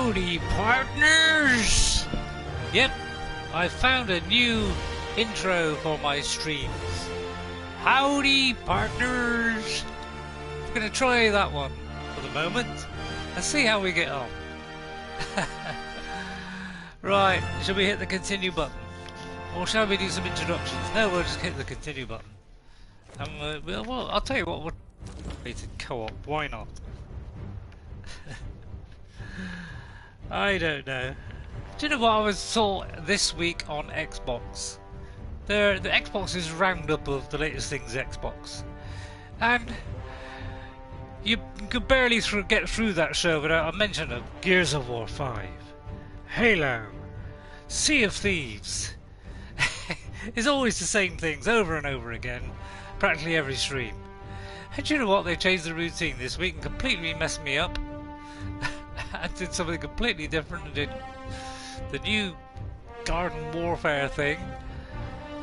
Howdy, partners! Yep, I found a new intro for my streams. Howdy, partners! I'm gonna try that one for the moment and see how we get on. Right, shall we hit the continue button? Or shall we do some introductions? No, we'll just hit the continue button. Well, I'll tell you what, we'll rated co-op, why not? I don't know. Do you know what I saw this week on Xbox? The Xbox's roundup of the latest things Xbox. And you could barely get through that show without a mention of Gears of War 5, Halo, Sea of Thieves. It's always the same things over and over again, practically every stream. And do you know what? They changed the routine this week and completely messed me up. And did something completely different and did the new garden warfare thing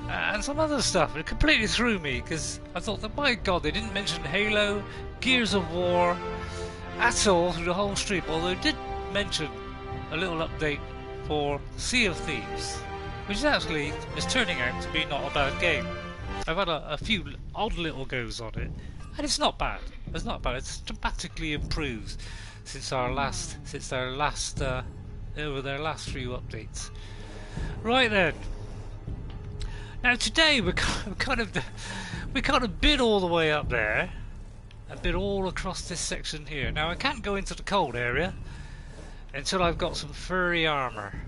and some other stuff. It completely threw me because I thought that, my god, they didn't mention Halo, Gears of War at all through the whole stream, although they did mention a little update for Sea of Thieves, which actually is turning out to be not a bad game. I've had a few odd little goes on it and it's not bad. It's not bad. It's dramatically improved since their last few updates. Right then. Now today we kind of bid all the way up there and bid all across this section here. Now I can't go into the cold area until I've got some furry armor,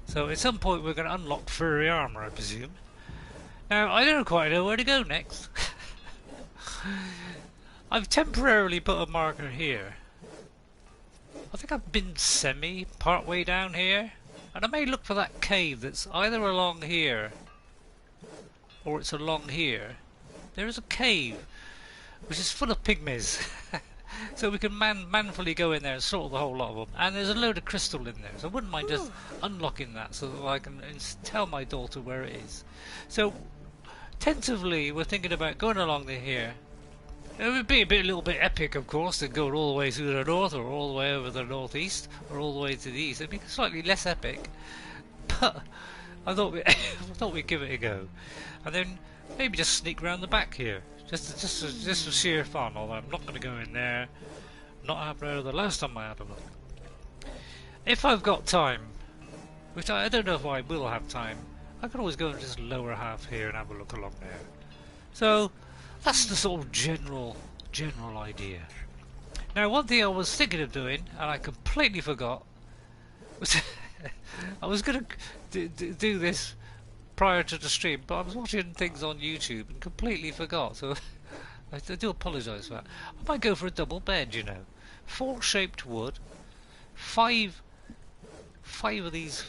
so at some point we're going to unlock furry armor, I presume. Now I don't quite know where to go next. I've temporarily put a marker here. I think I've been part way down here, and I may look for that cave that's either along here or it's along here. There is a cave which is full of pygmies, so we can manfully go in there and sort the whole lot of them. And there's a load of crystal in there, so I wouldn't mind just unlocking that so that I can tell my daughter where it is. So tentatively we're thinking about going along here. It would be a little bit epic, of course, to go all the way through the north, or all the way over the northeast, or all the way to the east. It'd be slightly less epic, but I thought we'd give it a go, and then maybe just sneak around the back here, just for sheer fun. Although I'm not going to go in there, not after the last time I had a look. If I've got time, which I don't know if I will have time, I can always go into this lower half here and have a look along there. So that's the sort of general idea. Now, one thing I was thinking of doing, and I completely forgot, was I was going to do this prior to the stream, but I was watching things on YouTube and completely forgot. So I do apologise for that. I might go for a double bed, you know, 4 shaped wood, 5 of these.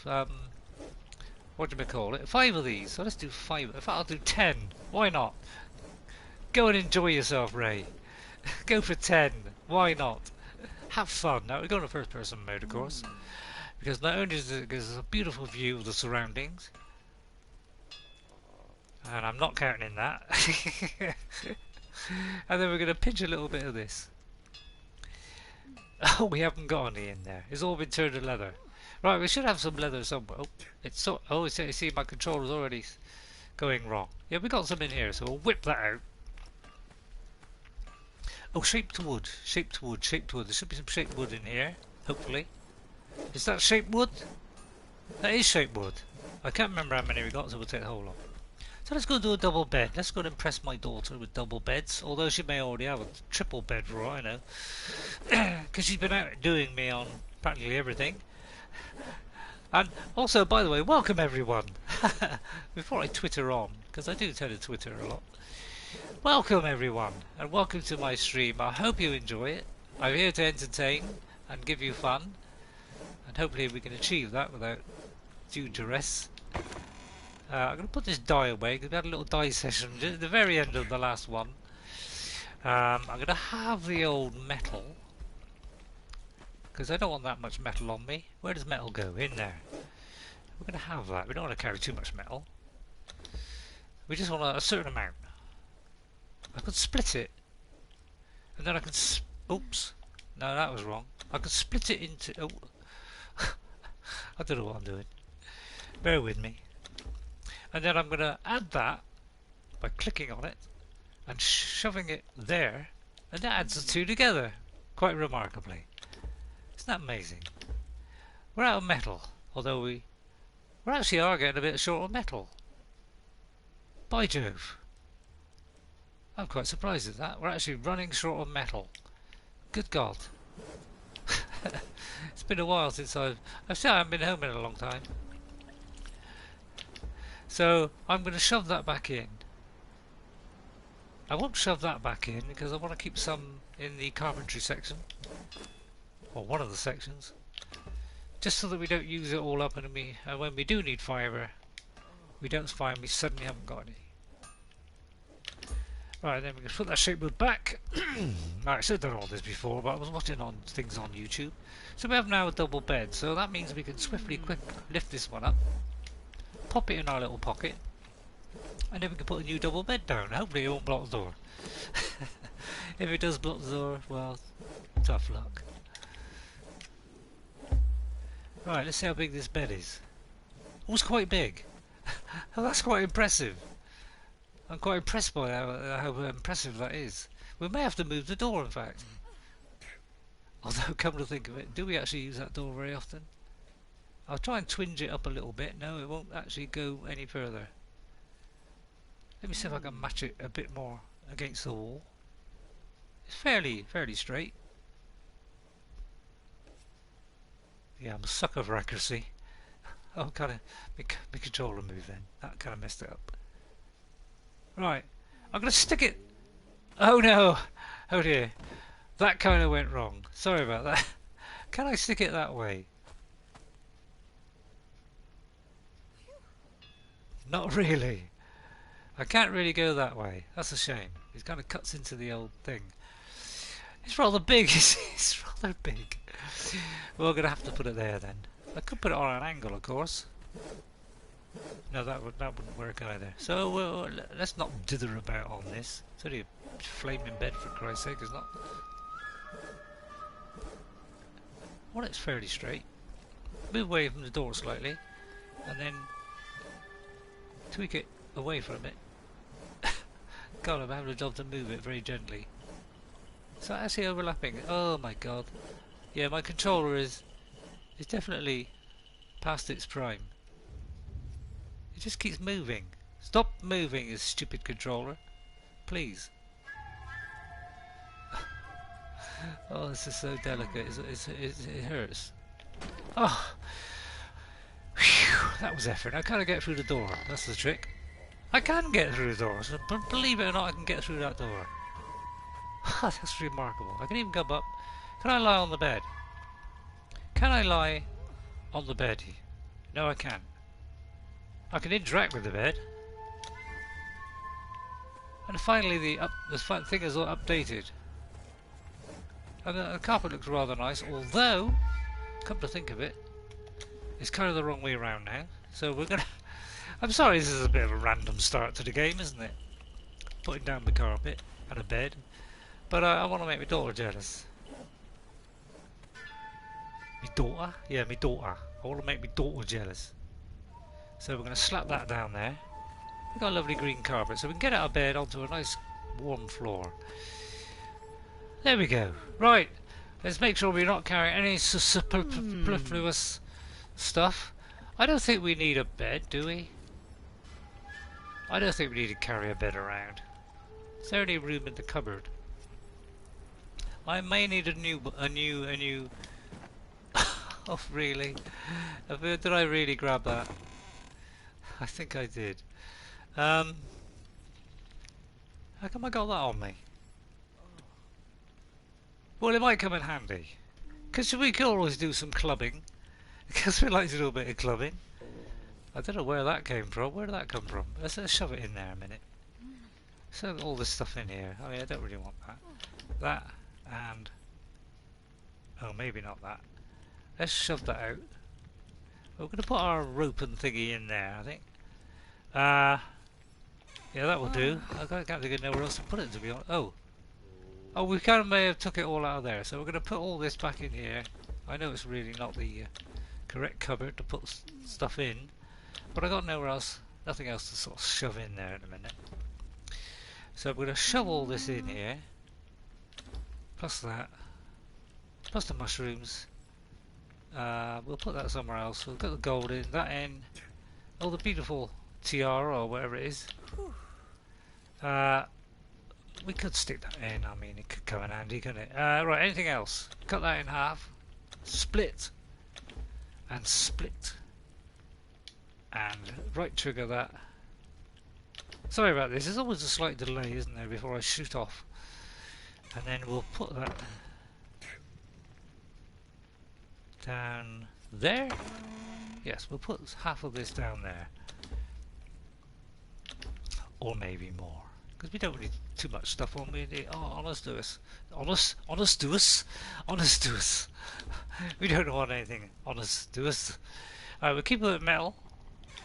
What do we call it? 5 of these. So let's do 5. In fact, I'll do 10. Why not? Go and enjoy yourself, Ray. Go for 10. Why not? Have fun. Now we're going to first person mode, of course, because not only is it a beautiful view of the surroundings, and I'm not counting that, and then we're going to pinch a little bit of this. Oh, we haven't got any in there. It's all been turned to leather. Right, we should have some leather somewhere. Oh, it's so. Oh, see, my controller's already going wrong. Yeah, we got some in here, so we'll whip that out. Oh, shaped wood, shaped wood, shaped wood. There should be some shaped wood in here, hopefully. Is that shaped wood? That is shaped wood. I can't remember how many we got, so we'll take the whole lot. So let's go and do a double bed. Let's go and impress my daughter with double beds, although she may already have a triple bed for all I know. Because she's been out doing me on practically everything. And also, by the way, welcome everyone. Before I Twitter on, because I do tend to Twitter a lot. Welcome everyone, and welcome to my stream. I hope you enjoy it. I'm here to entertain and give you fun, and hopefully we can achieve that without due duress. I'm going to put this die away because we had a little die session at the very end of the last one. I'm going to have the old metal, because I don't want that much metal on me. Where does metal go? In there. We're going to have that. We don't want to carry too much metal. We just want a certain amount. I could split it, and then I could. Oops! No, that was wrong. I can split it into... Oh, I don't know what I'm doing. Bear with me. And then I'm going to add that by clicking on it and shoving it there, and that adds the two together quite remarkably. Isn't that amazing? We're out of metal, although we actually are getting a bit short of metal. By Jove. I'm quite surprised at that. We're actually running short of metal. Good God. It's been a while since I haven't been home in a long time. So I'm going to shove that back in. I won't shove that back in because I want to keep some in the carpentry section, or one of the sections, just so that we don't use it all up, and when we do need fibre, we don't find we suddenly haven't got any. Right, then we can put that shape wood back. Right, I should have done all this before, but I was watching things on YouTube. So we have now a double bed, so that means we can swiftly lift this one up, pop it in our little pocket, and then we can put a new double bed down. Hopefully it won't block the door. If it does block the door, well, tough luck. Right, let's see how big this bed is. Oh, it's quite big. Oh, that's quite impressive. I'm quite impressed by how impressive that is. We may have to move the door, in fact. Although, come to think of it, do we actually use that door very often? I'll try and twinge it up a little bit. No, it won't actually go any further. Let me see if I can match it a bit more against the wall. It's fairly straight. Yeah, I'm a sucker for accuracy. Oh, kind of, my controller move then. That kind of messed it up. Right, I'm going to stick it... Oh no! Oh dear. That kind of went wrong. Sorry about that. Can I stick it that way? Not really. I can't really go that way. That's a shame. It kind of cuts into the old thing. It's rather big. It's rather big. Well, we're going to have to put it there then. I could put it on an angle, of course. No, that wouldn't work either. So let's not dither about on this. It's only a flaming bed, for Christ's sake, isn't it? Well, it's fairly straight. Move away from the door slightly, and then tweak it away from it. God, I'm having a job to move it very gently. Is that actually overlapping? Oh my God! Yeah, my controller is definitely past its prime. It just keeps moving. Stop moving, you stupid controller. Please. Oh, this is so delicate. It hurts. Oh. Whew, that was effort. I can't get through the door. That's the trick. I can get through the door. So believe it or not, I can get through that door. That's remarkable. I can even come up. Can I lie on the bed? Can I lie on the bed? No, I can't. I can interact with the bed. And finally the thing is all updated. And the carpet looks rather nice, although, come to think of it, it's kind of the wrong way around now. So we're gonna... I'm sorry, this is a bit of a random start to the game, isn't it? Putting down the carpet and a bed. But I want to make my daughter jealous. My daughter? Yeah, my daughter. I want to make my daughter jealous. So we're going to slap that down there. We've got a lovely green carpet, so we can get out of bed onto a nice warm floor. There we go. Right, let's make sure we're not carrying any superfluous stuff. I don't think we need a bed, do we? I don't think we need to carry a bed around. Is there any room in the cupboard? I may need a new. Oh, really? Did I really grab that? I think I did. How come I got that on me? Well, it might come in handy. Because we could always do some clubbing. Because we like to do a bit of clubbing. I don't know where that came from. Where did that come from? Let's shove it in there a minute. So all this stuff in here. I mean, I don't really want that. That and... oh, maybe not that. Let's shove that out. We're going to put our rope and thingy in there, I think. Yeah, that will do. I can't think of nowhere else to put it, to be honest. Oh. Oh, we kind of may have took it all out of there, so we're going to put all this back in here. I know it's really not the correct cupboard to put stuff in, but I got nowhere else, nothing else to sort of shove in there at the minute. So I'm going to shove all this in here, plus that, plus the mushrooms. We'll put that somewhere else. We'll put the gold in, that in. Oh, the beautiful tiara or whatever it is. We could stick that in. I mean, it could come in handy, couldn't it? Right, anything else? Cut that in half. Split. And split. And right trigger that. Sorry about this. There's always a slight delay, isn't there, before I shoot off. And then we'll put that down there. Yes, we'll put half of this down there. Or maybe more. Because we don't need too much stuff on me. Oh, honest to us. Honest to us? Honest to us. We don't want anything honest to us. We'll keep it with metal.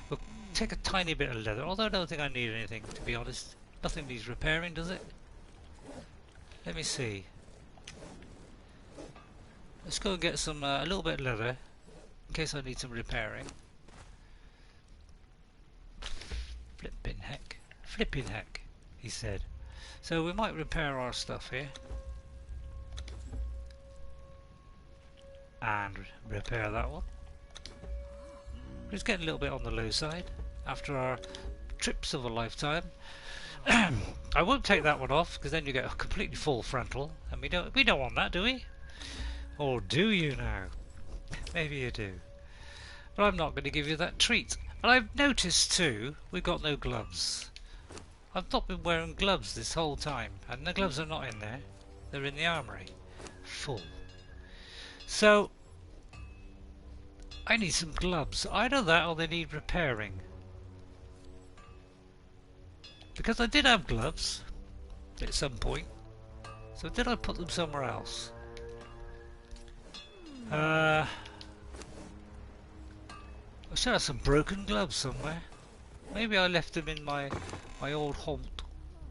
We'll take a tiny bit of leather, although I don't think I need anything, to be honest. Nothing needs repairing, does it? Let me see. Let's go and get some a little bit of leather, in case I need some repairing. Flipping heck, he said. So we might repair our stuff here. And repair that one. It's getting a little bit on the low side after our trips of a lifetime. I won't take that one off because then you get a completely full frontal, and we don't want that, do we? Or do you now? Maybe you do. But I'm not going to give you that treat. And I've noticed too, we've got no gloves. I've not been wearing gloves this whole time, and the gloves are not in there. They're in the armory. Full. So I need some gloves. Either that or they need repairing. Because I did have gloves at some point. So did I put them somewhere else? I should have some broken gloves somewhere. Maybe I left them in my old haunt.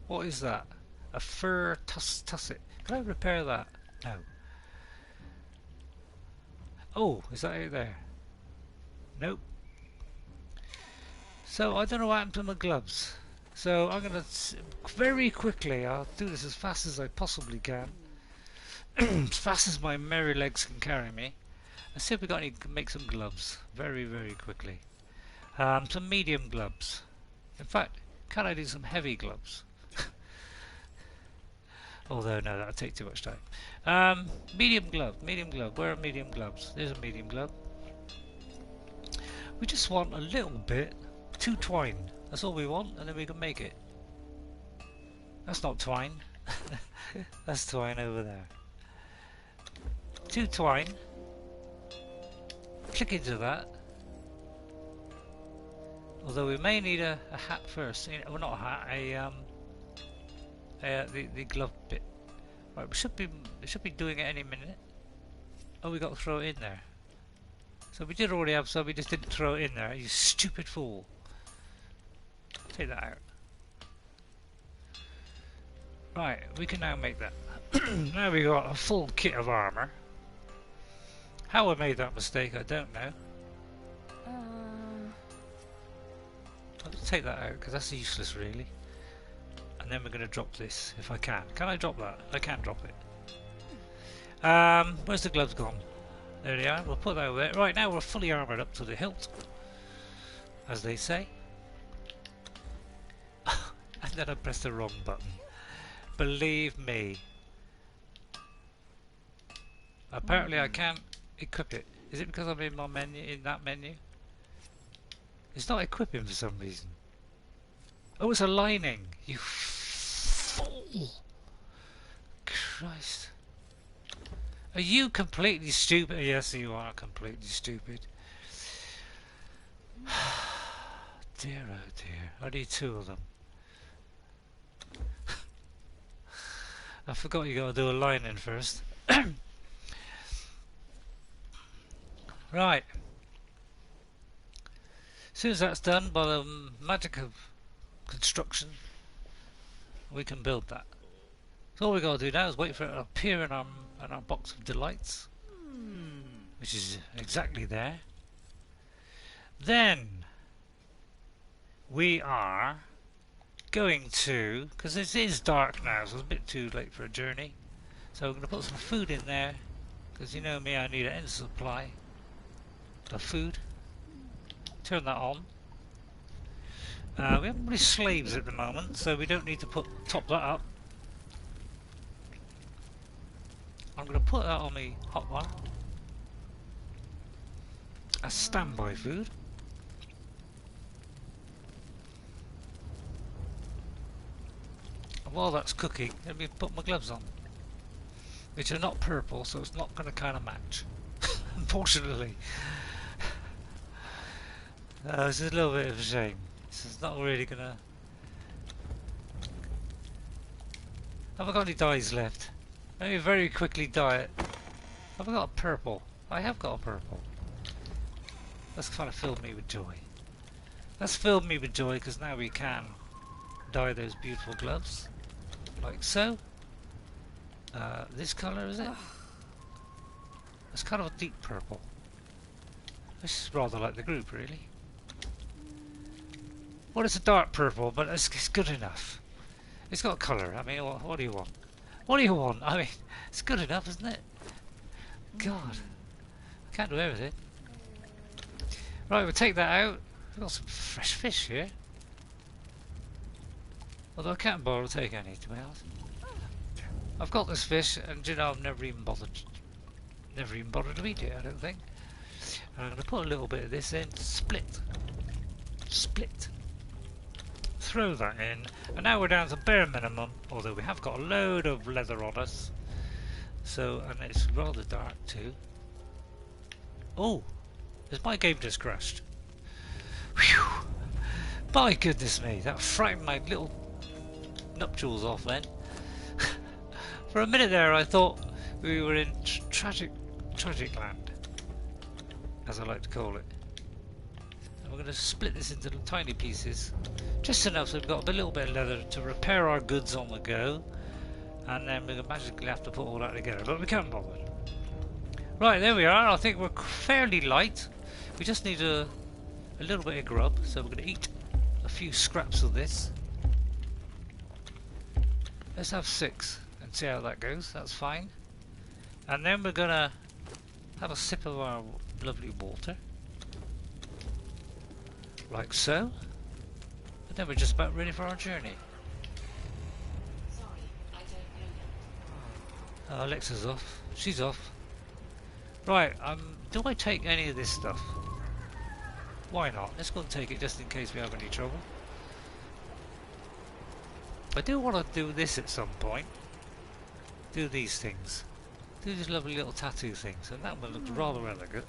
What is that? A fur tusset. Can I repair that? No. Oh, is that it there? Nope. So I don't know what happened to my gloves. So I'm going to very quickly, I'll do this as fast as I possibly can. As fast as my merry legs can carry me. Let's see if we got any, make some gloves. Very, very quickly. Some medium gloves. In fact, can I do some heavy gloves? Although, no, that would take too much time. Medium glove. Where are medium gloves? There's a medium glove. We just want a little bit. 2 twine. That's all we want, and then we can make it. That's not twine. That's twine over there. 2 twine. Click into that. Although we may need a hat first. Well, not a hat. The glove bit. Right, we should be doing it any minute. Oh, we got to throw it in there. So we did already have some. We just didn't throw it in there. You stupid fool. Take that out. Right, we can now make that. Now we got a full kit of armor. How I made that mistake, I don't know. I'll just take that out because that's useless, really. And then we're going to drop this if I can. Can I drop that? I can't drop it. Where's the gloves gone? There they are. We'll put that over there. Right, now we're fully armoured up to the hilt, as they say. And then I pressed the wrong button. Believe me. Apparently I can't equip it. Is it because I'm in my menu, in that menu? It's not equipping for some reason. Oh, it's a lining. You fool. Christ. Are you completely stupid? Yes, you are completely stupid. Dear, oh dear. I need 2 of them. I forgot you got to do a lining first. Right. As soon as that's done, by the magic of construction, we can build that. So all we gotta do now is wait for it to appear in our box of delights, which is exactly there. Then we are going to, because it is dark now, so it's a bit too late for a journey. So we're going to put some food in there, because you know me, I need an endless supply of food. Turn that on. We haven't really slaves at the moment, so we don't need to top that up. I'm going to put that on the hotbar as standby food. And while that's cooking, let me put my gloves on, which are not purple, so it's not going to kind of match, unfortunately. This is a little bit of a shame. This is not really going to... Have I got any dyes left? Let me very quickly dye it. Have I got a purple? I have got a purple. That's kind of filled me with joy. That's filled me with joy because now we can dye those beautiful gloves. Like so. This colour, is it? It's kind of a deep purple. This is rather like the group, really. Well, it's a dark purple, but it's good enough. It's got colour. I mean, what do you want? What do you want? I mean, it's good enough, isn't it? God, I can't do everything. Right, we'll take that out. We've got some fresh fish here. Although I can't bother to take any, to be honest. I've got this fish, and you know, I've never even bothered to eat it, I don't think. And I'm going to put a little bit of this in, split. Throw that in, and now we're down to bare minimum, although we have got a load of leather on us. So, and it's rather dark too. Oh, has my game just crashed? Whew! My goodness me, that frightened my little nuptials off then. For a minute there I thought we were in tragic land, as I like to call it. And we're going to split this into tiny pieces, just enough so we've got a little bit of leather to repair our goods on the go, and then we're going to magically have to put all that together, but we can't bother. Right, there we are. I think we're fairly light. We just need a little bit of grub, so we're going to eat a few scraps of this. Let's have 6 and see how that goes. That's fine. And then we're going to have a sip of our lovely water, like so. And then we're just about ready for our journey. Sorry, I don't know. Alexa's off. She's off. Right, do I take any of this stuff? Why not? Let's go and take it just in case we have any trouble. I do want to do this at some point. Do these things. Do these lovely little tattoo things. And that one looks rather elegant.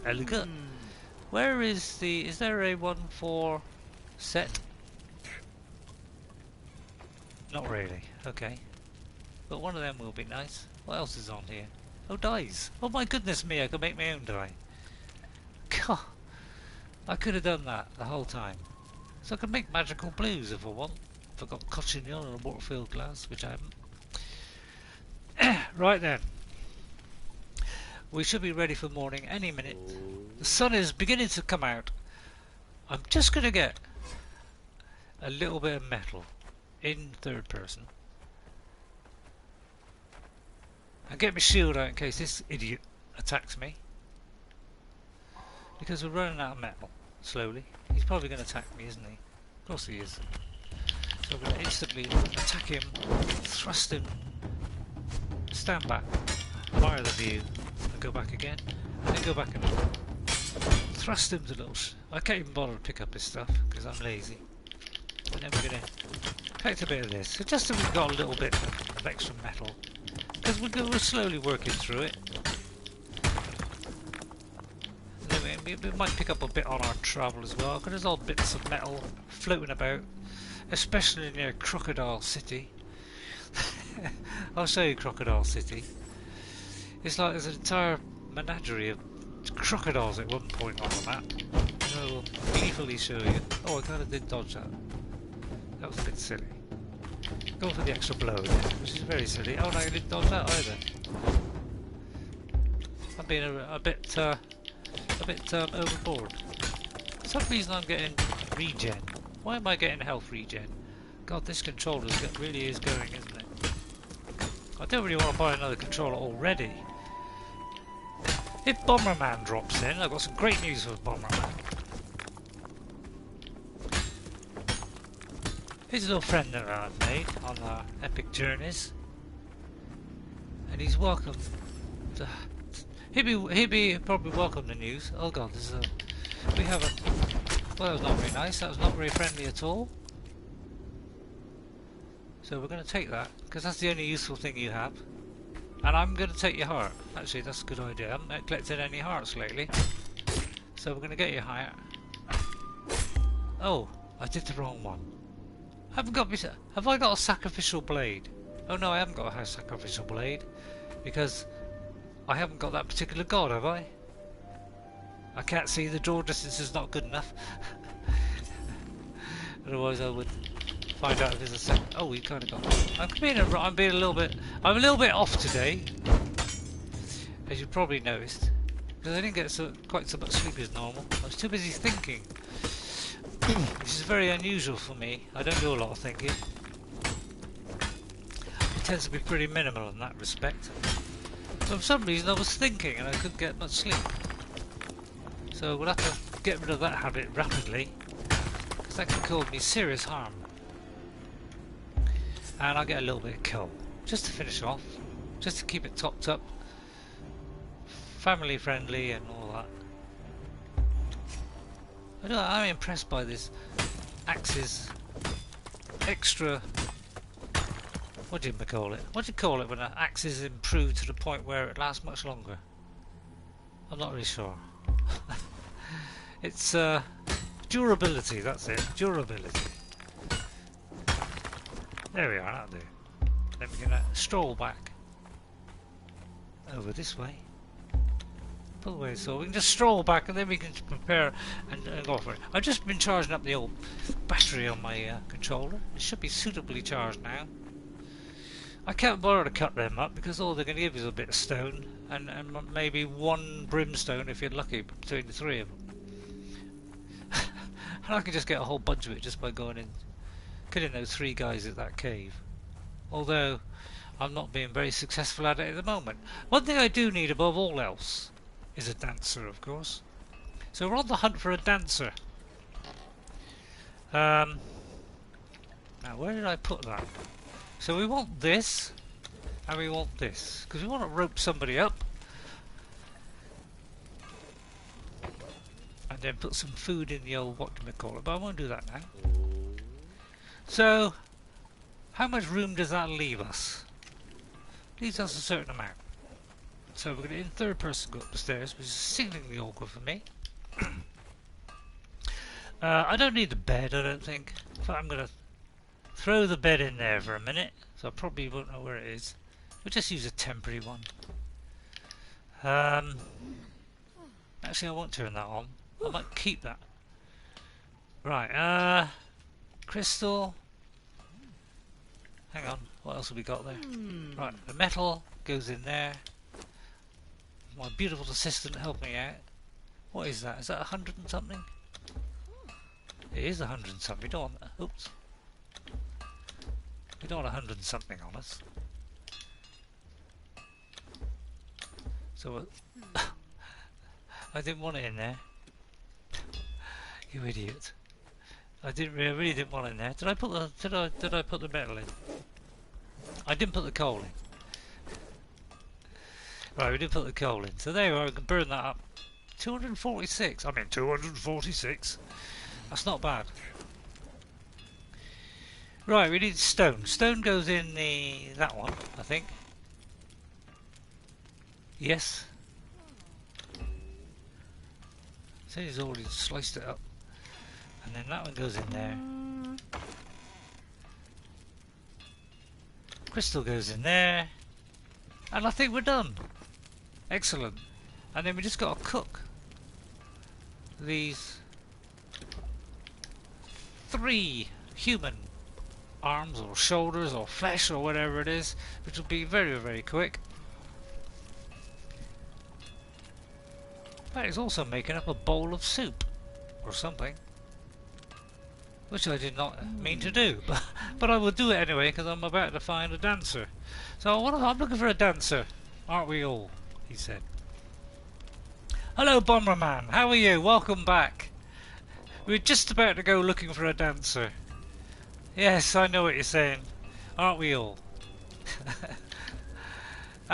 Elegant? Where is the... Is there a one for set? Not really. Okay. But one of them will be nice. What else is on here? Oh, dyes. Oh my goodness me, I can make my own dye. God. I could have done that the whole time. So I could make magical blues if I want. If I got cochineal or a water-filled glass, which I haven't. Right then. We should be ready for morning any minute. The sun is beginning to come out. I'm just going to get a little bit of metal in third person. And get my shield out in case this idiot attacks me. Because we're running out of metal, slowly. He's probably going to attack me, isn't he? Of course he is. So we're going to instantly attack him, thrust him, stand back, fire the view, and go back again, and then go back and thrust him to little... I can't even bother to pick up his stuff, because I'm lazy. And then we're going to collect a bit of this, so just so we've got a little bit of extra metal. Because we're slowly working through it. And then we might pick up a bit on our travel as well, because there's all bits of metal floating about, especially near Crocodile City. I'll show you Crocodile City. It's like there's an entire menagerie of crocodiles at one point on the map. And I will gleefully show you. Oh, I kind of did dodge that. That was a bit silly. Go for the extra blow again, which is very silly. Oh no, I didn't dodge that either. I'm being a bit overboard. For some reason I'm getting regen. Why am I getting health regen? God, this controller really is going, isn't it? I don't really want to buy another controller already. If Bomberman drops in, I've got some great news for Bomberman. He's a little friend that I've made on our epic journeys, and he's welcome to. He'd be probably welcome to news. Oh God, there's a. We have a. Well, that was not very nice. That was not very friendly at all. So we're going to take that because that's the only useful thing you have, and I'm going to take your heart. Actually, that's a good idea. I haven't collected any hearts lately, so we're going to get your heart. Oh, I did the wrong one. Have I got a sacrificial blade? Oh no, I haven't got a sacrificial blade because I haven't got that particular god, have I? I can't see, the draw distance is not good enough. Otherwise I would find out if there's a second. Oh, we kind of got. I'm being a little bit off today, as you probably noticed, because I didn't get quite so much sleep as normal. I was too busy thinking. This is very unusual for me. I don't do a lot of thinking. It tends to be pretty minimal in that respect. So for some reason I was thinking and I couldn't get much sleep. So we'll have to get rid of that habit rapidly, because that can cause me serious harm. And I'll get a little bit of coal, just to finish off, just to keep it topped up, family friendly and all that. I'm impressed by this Axe's extra. What do you call it? What do you call it when an axe is improved to the point where it lasts much longer? I'm not really sure. It's durability. That's it. Durability. There we are. That'll do. Then we're gonna stroll back over this way. Pull away, so we can just stroll back and then we can prepare and go for it. I've just been charging up the old battery on my controller. It should be suitably charged now. I can't bother to cut them up because all they're going to give is a bit of stone and maybe one brimstone if you're lucky between the three of them. And I can just get a whole bunch of it just by going in, killing those three guys at that cave. Although I'm not being very successful at it at the moment. One thing I do need above all else is a dancer, of course. So we're on the hunt for a dancer. Now where did I put that? So we want this and we want this because we want to rope somebody up and then put some food in the old whatchamacallit, but I won't do that now. So how much room does that leave us? Leaves us a certain amount. So we're going to, in third person, go up the stairs, which is exceedingly awkward for me. I don't need the bed, I don't think. In fact, I'm going to throw the bed in there for a minute, so I probably won't know where it is. We'll just use a temporary one. Actually, I won't turn that on. I might keep that. Right, crystal. Hang on, what else have we got there? Right, the metal goes in there. My beautiful assistant helped me out. What is that? Is that 100 and something? It is 100 and something. We don't want that. Oops. We don't want 100 and something on us. So I didn't want it in there. You idiot! I really didn't want it in there. Did I put the did I put the metal in? I didn't put the coal in. Right, we did put the coal in. So there we are, we can burn that up. 246. I mean 246. That's not bad. Right, we need stone. Stone goes in that one, I think. Yes. So he's already sliced it up. And then that one goes in there. Crystal goes in there. And I think we're done. Excellent. And then we just got to cook these 3 human arms or shoulders or flesh or whatever it is, which will be very, very quick. But he's also making up a bowl of soup or something, which I did not mean to do, but I will do it anyway because I'm about to find a dancer. So I'm looking for a dancer, aren't we all? He said. Hello, Bomberman. How are you? Welcome back. We're just about to go looking for a dancer. Yes, I know what you're saying. Aren't we all?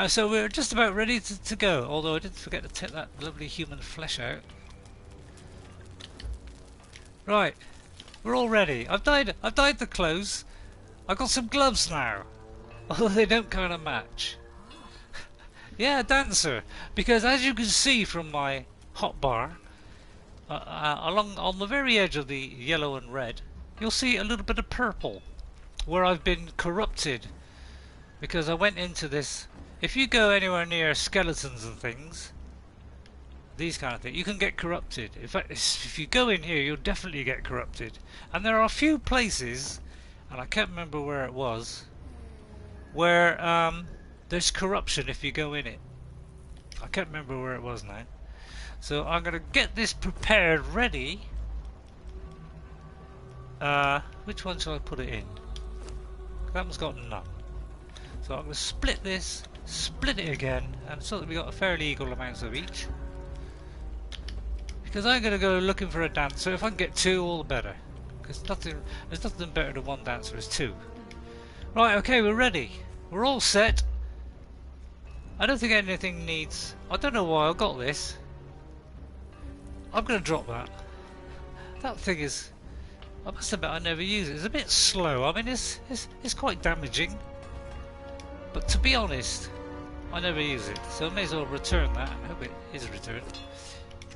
So we're just about ready to go. Although I didn't forget to take that lovely human flesh out. Right, we're all ready. I've dyed the clothes. I've got some gloves now. Although they don't kind of match. Yeah, dancer. Because as you can see from my hotbar, along on the very edge of the yellow and red, you'll see a little bit of purple, where I've been corrupted. Because I went into this. If you go anywhere near skeletons and things, these kind of things, you can get corrupted. In fact, if you go in here, you'll definitely get corrupted. And there are a few places, and I can't remember where it was, where there's corruption if you go in it. I can't remember where it was now. So I'm going to get this prepared, ready. Which one shall I put it in? That one's got none. So I'm going to split this, split it again, and so that we've got a fairly equal amounts of each. Because I'm going to go looking for a dancer. If I can get two, all the better. Because there's nothing better than one dancer as two. Right, okay, we're ready. We're all set. I don't think anything needs... I don't know why I got this. I'm going to drop that. That thing is... I must admit I never use it. It's a bit slow. I mean, it's quite damaging. But to be honest, I never use it. So I may as well return that. I hope it is returned.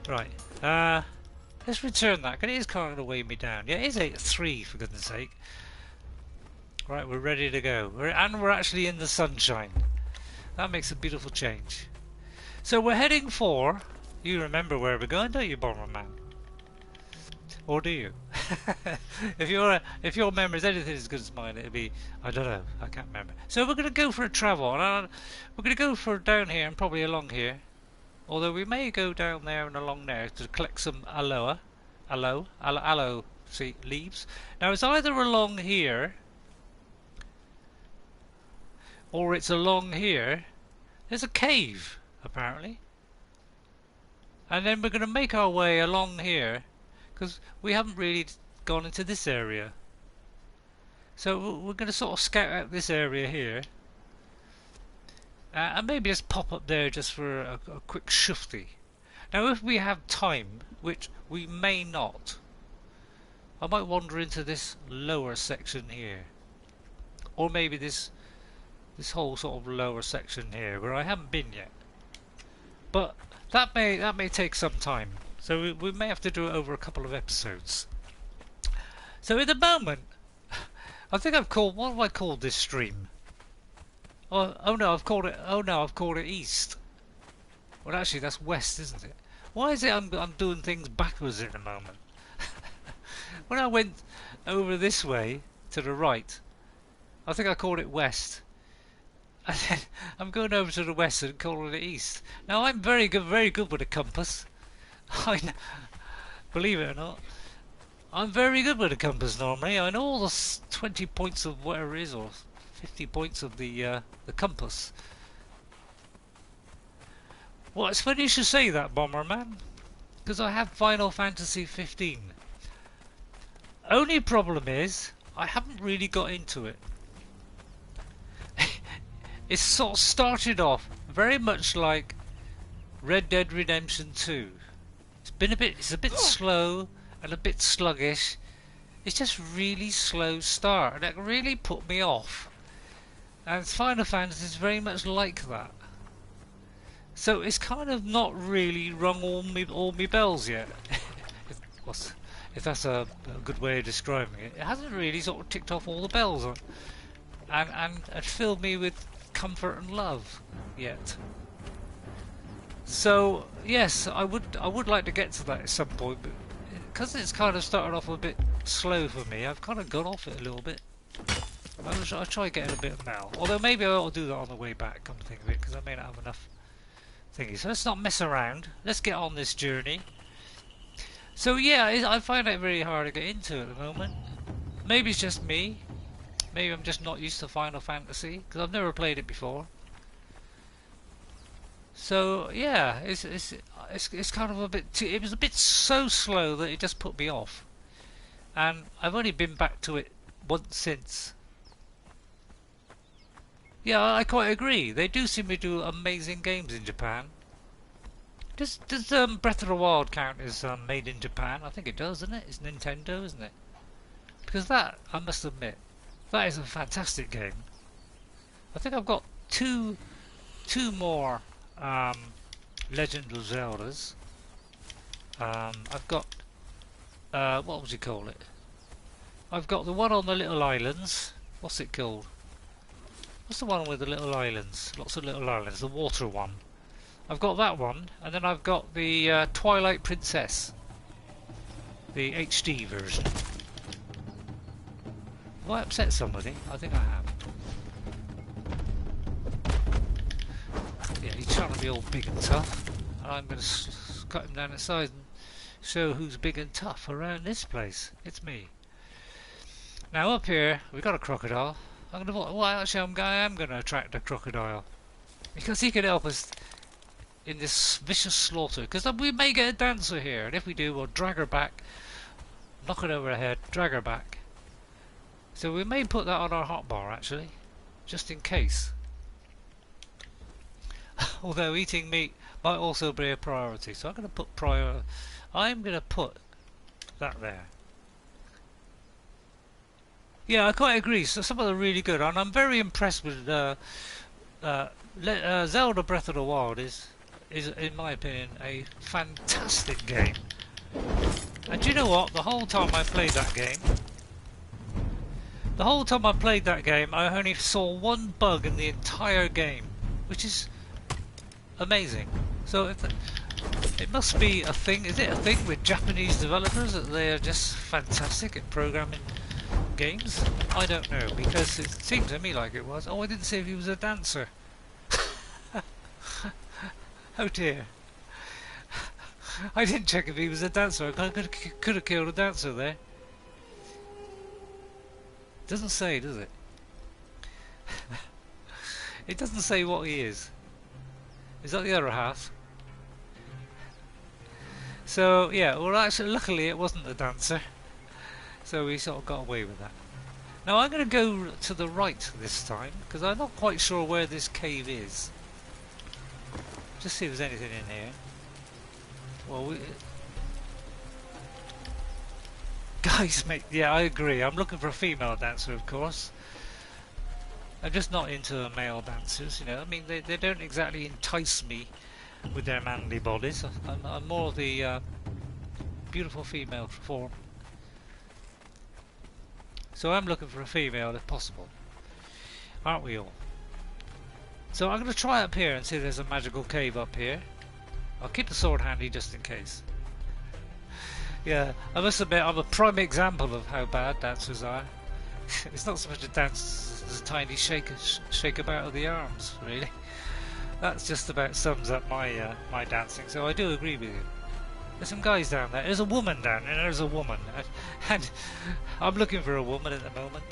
Right. Let's return that, because it is kind of weighing me down. Yeah, it is 8.3 for goodness sake. Right, we're ready to go. And we're actually in the sunshine. That makes a beautiful change. So we're heading for... You remember where we're going, don't you, Bomberman? Or do you? If your memory is anything as good as mine, it'll be... I don't know. I can't remember. So we're going to go for a travel. And we're going to go for down here and probably along here. Although we may go down there and along there to collect some aloe leaves. Now it's either along here or it's along here. There's a cave apparently, and then we're going to make our way along here because we haven't really gone into this area. So we're going to sort of scout out this area here. And maybe just pop up there just for a quick shufty. Now if we have time, which we may not, I might wander into this lower section here. Or maybe this whole sort of lower section here where I haven't been yet. But that may take some time. So we may have to do it over a couple of episodes. So at the moment, I think what have I called this stream? Oh no, I've called it east. Well, actually, that's west, isn't it? Why is it I'm doing things backwards at the moment? When I went over this way to the right, I think I called it west. And then I'm going over to the west and calling it east. Now I'm very good with a compass. Believe it or not, I'm very good with a compass normally. I know all the 20 points of whatever it is, or 50 points of the compass. Well, it's funny you should say that, Bomberman, because I have Final Fantasy 15. Only problem is I haven't really got into it. It's sort of started off very much like Red Dead Redemption 2. It's a bit slow and a bit sluggish. It's just really slow start, and it really put me off. And Final Fantasy is very much like that. So it's kind of not really rung all me bells yet. if that's a good way of describing it. It hasn't really sort of ticked off all the bells and filled me with comfort and love yet. So yes, I would like to get to that at some point, but because it's kind of started off a bit slow for me, I've kind of gone off it a little bit. I'll try getting a bit of mail. Although maybe I'll do that on the way back, come to think of it, because I may not have enough thingy. So let's not mess around. Let's get on this journey. So yeah, I find it very hard to get into at the moment. Maybe it's just me. Maybe I'm just not used to Final Fantasy, because I've never played it before. So yeah, it's kind of a bit too, it was a bit so slow that it just put me off. And I've only been back to it once since. Yeah, I quite agree. They do seem to do amazing games in Japan. Does Breath of the Wild count as made in Japan? I think it does, doesn't it? It's Nintendo, isn't it? Because that, I must admit, that is a fantastic game. I think I've got two more Legend of Zeldas. I've got what would you call it? I've got the one on the little islands. What's it called? What's the one with the little islands? Lots of little islands. The water one. I've got that one, and then I've got the Twilight Princess, the HD version. Have I upset somebody? I think I have. Yeah, he's trying to be all big and tough, and I'm going to cut him down the side and show who's big and tough around this place. It's me. Now up here, we've got a crocodile. I'm going to, well, actually, I am going to attract a crocodile because he can help us in this vicious slaughter. Because we may get a dancer here, and if we do, we'll drag her back, knock it over her head, drag her back. So we may put that on our hotbar actually, just in case. Although eating meat might also be a priority, so I'm going to put I'm going to put that there. Yeah, I quite agree. So some of them are really good, and I'm very impressed with Zelda Breath of the Wild. Is in my opinion a fantastic game. And do you know what? The whole time I played that game, I only saw one bug in the entire game, which is amazing. So it must be a thing. Is it a thing with Japanese developers that they are just fantastic at programming games? I don't know, because it seemed to me like it was. Oh, I didn't see if he was a dancer. Oh dear. I didn't check if he was a dancer. I could have killed a dancer there. Doesn't say, does it? It doesn't say what he is. Is that the other half? So yeah, well actually luckily it wasn't a dancer. So we sort of got away with that. Now I'm going to go to the right this time, because I'm not quite sure where this cave is. Just see if there's anything in here. Well, guys, mate, yeah, I agree. I'm looking for a female dancer, of course. I'm just not into male dancers, you know. I mean, they don't exactly entice me with their manly bodies. I'm more the beautiful female form. So I'm looking for a female if possible. Aren't we all? So I'm going to try up here and see if there's a magical cave up here. I'll keep the sword handy just in case. Yeah, I must admit I'm a prime example of how bad dancers are. It's not so much a dance as a tiny shake about of the arms, really. That's just about sums up my my dancing, so I do agree with you. There's some guys down there. There's a woman down there. There's a woman. And I'm looking for a woman at the moment.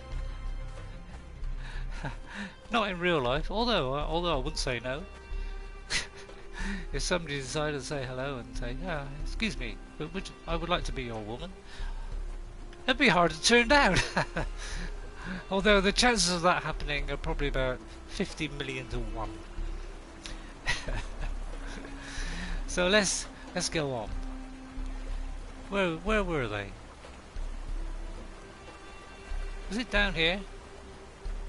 Not in real life, although I wouldn't say no. If somebody decided to say hello and say, yeah, excuse me, but I would like to be your woman, it'd be hard to turn down. Although the chances of that happening are probably about 50 million to 1. So let's go on. Where were they? Was it down here?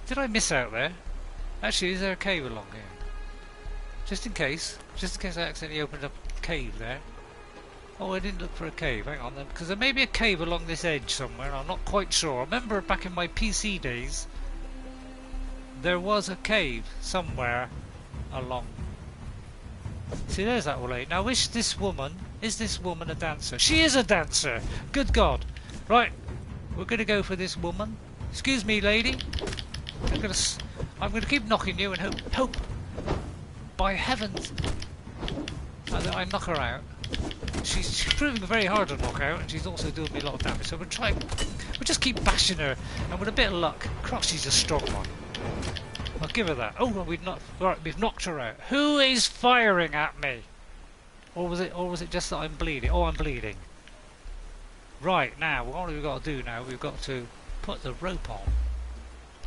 Did I miss out there? Actually, is there a cave along here? Just in case I accidentally opened up a cave there. Oh, I didn't look for a cave. Hang on then, because there may be a cave along this edge somewhere. I'm not quite sure. I remember back in my PC days, there was a cave somewhere along. See, there's that old lady. Now, is this woman a dancer? She is a dancer! Good God! Right, we're going to go for this woman. Excuse me, lady. I'm gonna keep knocking you and hope, by heavens, that I knock her out. She's proving very hard to knock out, and she's also doing me a lot of damage. So we'll just keep bashing her, and with a bit of luck, cross, she's a strong one. I'll give her that. Oh, well, we've knocked her out. Who is firing at me? Or was it just that I'm bleeding? Oh, I'm bleeding. Right, now, what have we got to do now? We've got to put the rope on.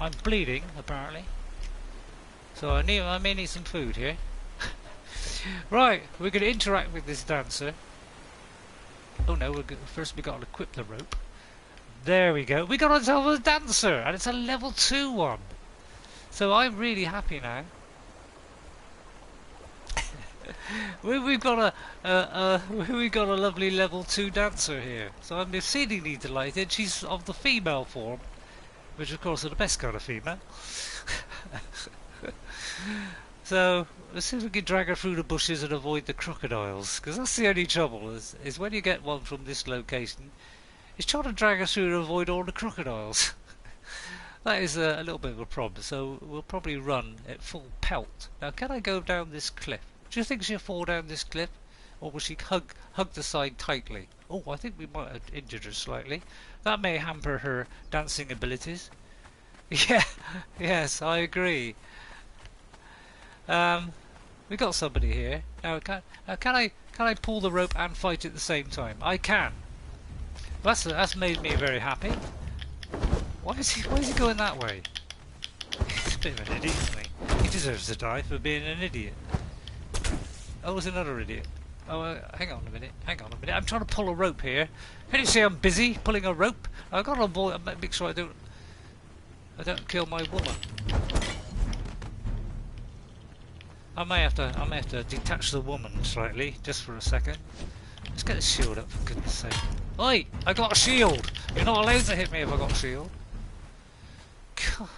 I'm bleeding, apparently. So I may need some food here. Right, we're going to interact with this dancer. Oh no, first we got to equip the rope. There we go. We got ourselves a dancer, and it's a level 2 one. So I'm really happy now. We've got a lovely level 2 dancer here. So I'm exceedingly delighted. She's of the female form, which of course are the best kind of female. So let's see if we can drag her through the bushes and avoid the crocodiles, because that's the only trouble is when you get one from this location, it's trying to drag her through to avoid all the crocodiles. That is a little bit of a problem, so we'll probably run at full pelt. Now, can I go down this cliff? Do you think she'll fall down this cliff, or will she hug the side tightly? Oh, I think we might have injured her slightly. That may hamper her dancing abilities. Yeah, yes, I agree. We got somebody here. Now, can I pull the rope and fight at the same time? I can. That's made me very happy. Why is he going that way? He's a bit of an idiot, isn't he? He deserves to die for being an idiot. Oh, there's another idiot. Oh, hang on a minute. I'm trying to pull a rope here. Can you see I'm busy pulling a rope? I've got to make sure I don't kill my woman. I may have to detach the woman slightly, just for a second. Let's get the shield up, for goodness sake. Oi! I got a shield! You're not allowed to hit me if I got a shield. God,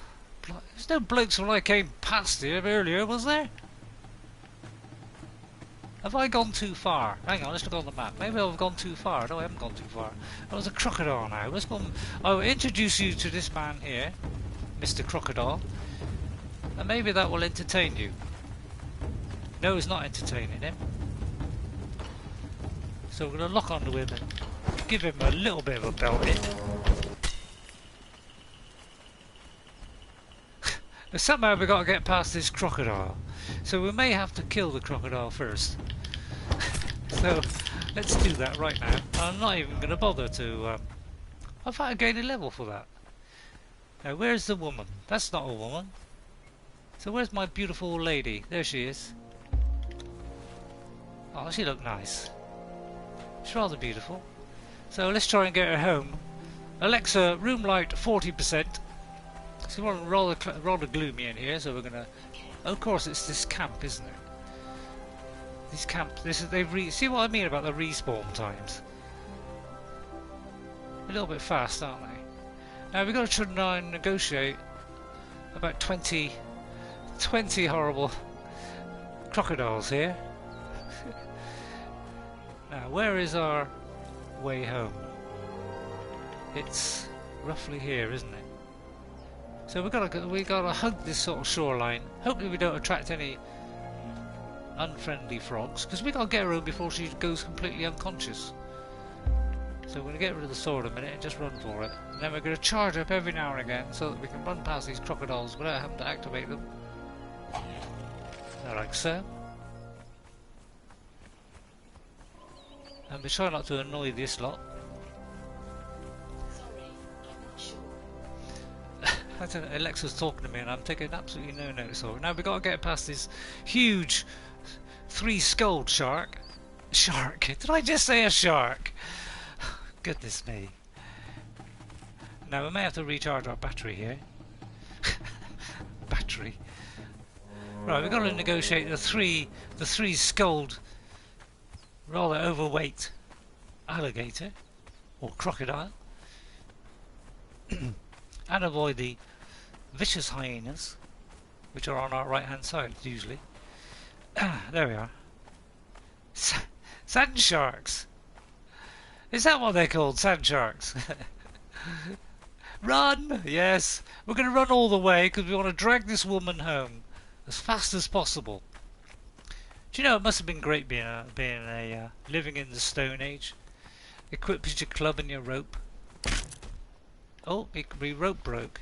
there's no blokes when I came past here earlier, was there? Have I gone too far? Hang on, let's look on the map. Maybe I've gone too far. No, I haven't gone too far. Oh, there's a crocodile now. Let's go. I'll introduce you to this man here, Mr. Crocodile, and maybe that will entertain you. No, it's not entertaining him. So we're going to lock onto him and give him a little bit of a belting. Somehow we've got to get past this crocodile. So we may have to kill the crocodile first. So let's do that right now. I'm not even going to bother to... I thought I gained a level for that. Now where's the woman? That's not a woman. So where's my beautiful old lady? There she is. Oh, she looked nice. She's rather beautiful. So let's try and get her home. Alexa, room light 40%. It's rather gloomy in here, so we're gonna... Oh, of course, it's this camp, isn't it? This camp. See what I mean about the respawn times? A little bit fast, aren't they? Now we've got to try and negotiate about 20 horrible crocodiles here. Now, where is our way home? It's roughly here, isn't it? So we gotta hug this sort of shoreline. Hopefully we don't attract any unfriendly frogs, because we gotta get her home before she goes completely unconscious. So we're gonna get rid of the sword a minute and just run for it. And then we're gonna charge up every now and again so that we can run past these crocodiles without having to activate them. Like so. And we try not to annoy this lot. Sorry, I'm not sure. I don't know, Alexa's talking to me and I'm taking absolutely no notice of it. Now we've got to get past this huge 3-skulled shark. Shark? Did I just say a shark? Goodness me. Now we may have to recharge our battery here. Battery. Right, we've got to negotiate the three skulled, rather overweight alligator or crocodile, and avoid the vicious hyenas, which are on our right hand side usually. There we are. Sand sharks. Is that what they're called? Sand sharks. Run! Yes, we're going to run all the way because we want to drag this woman home as fast as possible. Do you know, it must have been great being living in the Stone Age. Equipped with your club and your rope. Oh, my rope broke.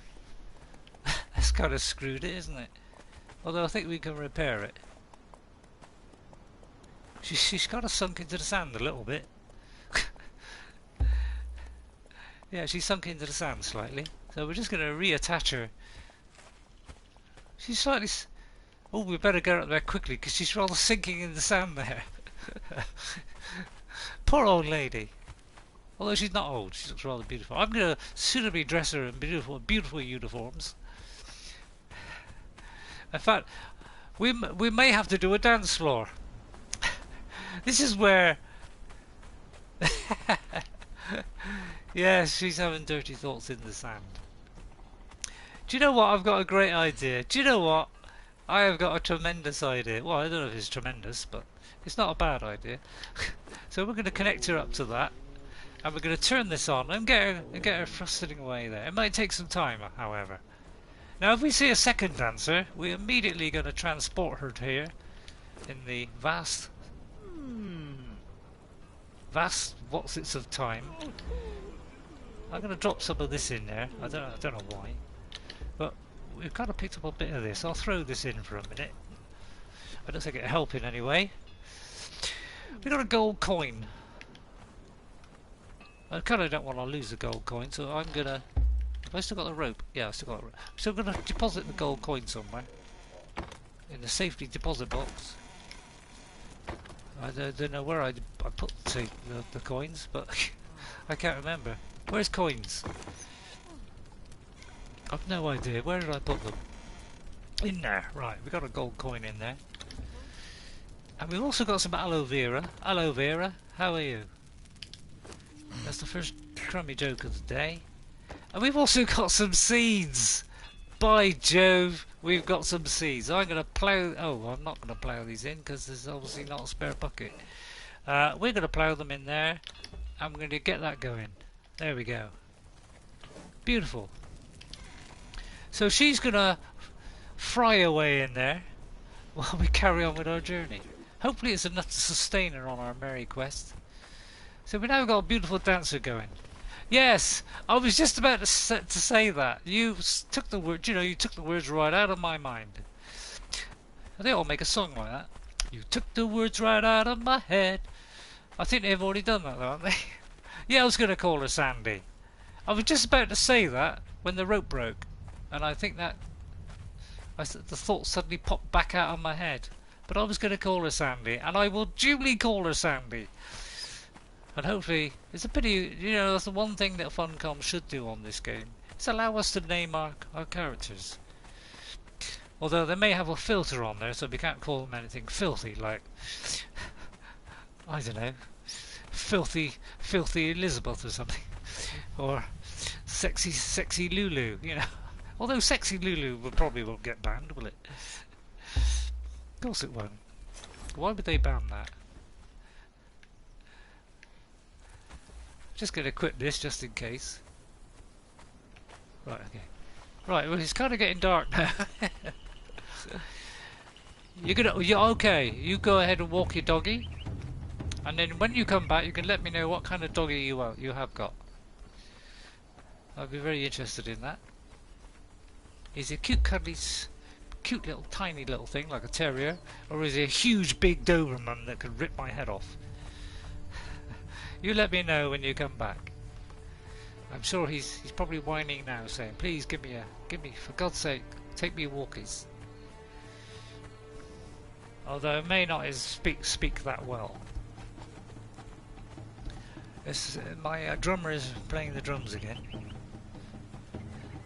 That's kind of screwed it, isn't it? Although I think we can repair it. She's kind of sunk into the sand a little bit. Yeah, she's sunk into the sand slightly. So we're just going to reattach her. She's slightly... Oh, we better get up there quickly because she's rather sinking in the sand there. Poor old lady. Although she's not old, she looks rather beautiful. I'm going to suitably dress her in beautiful uniforms. In fact, we may have to do a dance floor. This is where... Yes, she's having dirty thoughts in the sand. Do you know what? I've got a great idea. Do you know what? I have got a tremendous idea. Well, I don't know if it's tremendous, but it's not a bad idea. So we're going to connect her up to that. And we're going to turn this on and get her thrusting away there. It might take some time, however. Now, if we see a second dancer, we're immediately going to transport her to here in the vast what's-its of time. I'm going to drop some of this in there. I don't know why, but we've kind of picked up a bit of this. I'll throw this in for a minute. I don't think it'll help in any way. We got a gold coin. I kind of don't want to lose the gold coin, so I'm gonna... Have I still got the rope? Yeah, I still got the rope. I'm still gonna deposit the gold coin somewhere in the safety deposit box. I don't know where I put the coins, but I can't remember. Where's coins? I've no idea. Where did I put them? In there. Right, we got a gold coin in there. And we've also got some aloe vera. Aloe vera, how are you? That's the first crummy joke of the day. And we've also got some seeds. By Jove, we've got some seeds. I'm going to plough... Oh, I'm not going to plough these in because there's obviously not a spare bucket. We're going to plough them in there. I'm going to get that going. There we go. Beautiful. So she's going to fry away in there while we carry on with our journey. Hopefully it's enough to sustain her on our merry quest. So we now got a beautiful dancer going. Yes, I was just about to say that. You took the word, you took the words right out of my mind. They all make a song like that. You took the words right out of my head. I think they've already done that, though, haven't they? Yeah, I was going to call her Sandy. I was just about to say that when the rope broke, and I think that the thought suddenly popped back out of my head. But I was going to call her Sandy, and I will duly call her Sandy. And hopefully, it's a pity, that's the one thing that Funcom should do on this game. Is allow us to name our characters. Although they may have a filter on there, so we can't call them anything filthy, like, I don't know, filthy Elizabeth or something. Or sexy Lulu, Although sexy Lulu probably won't get banned, will it? Of course it won't. Why would they ban that? Just going to equip this just in case. Right, okay. Right, well it's kind of getting dark now. Okay, you go ahead and walk your doggy. And then when you come back you can let me know what kind of doggy you have got. I'd be very interested in that. Is he a cute cuddly, cute little tiny little thing like a terrier? Or is he a huge big Doberman that could rip my head off? You let me know when you come back. I'm sure he's probably whining now, saying, "Please give me, for God's sake, take me walkies." Although it may not speak that well. My drummer is playing the drums again.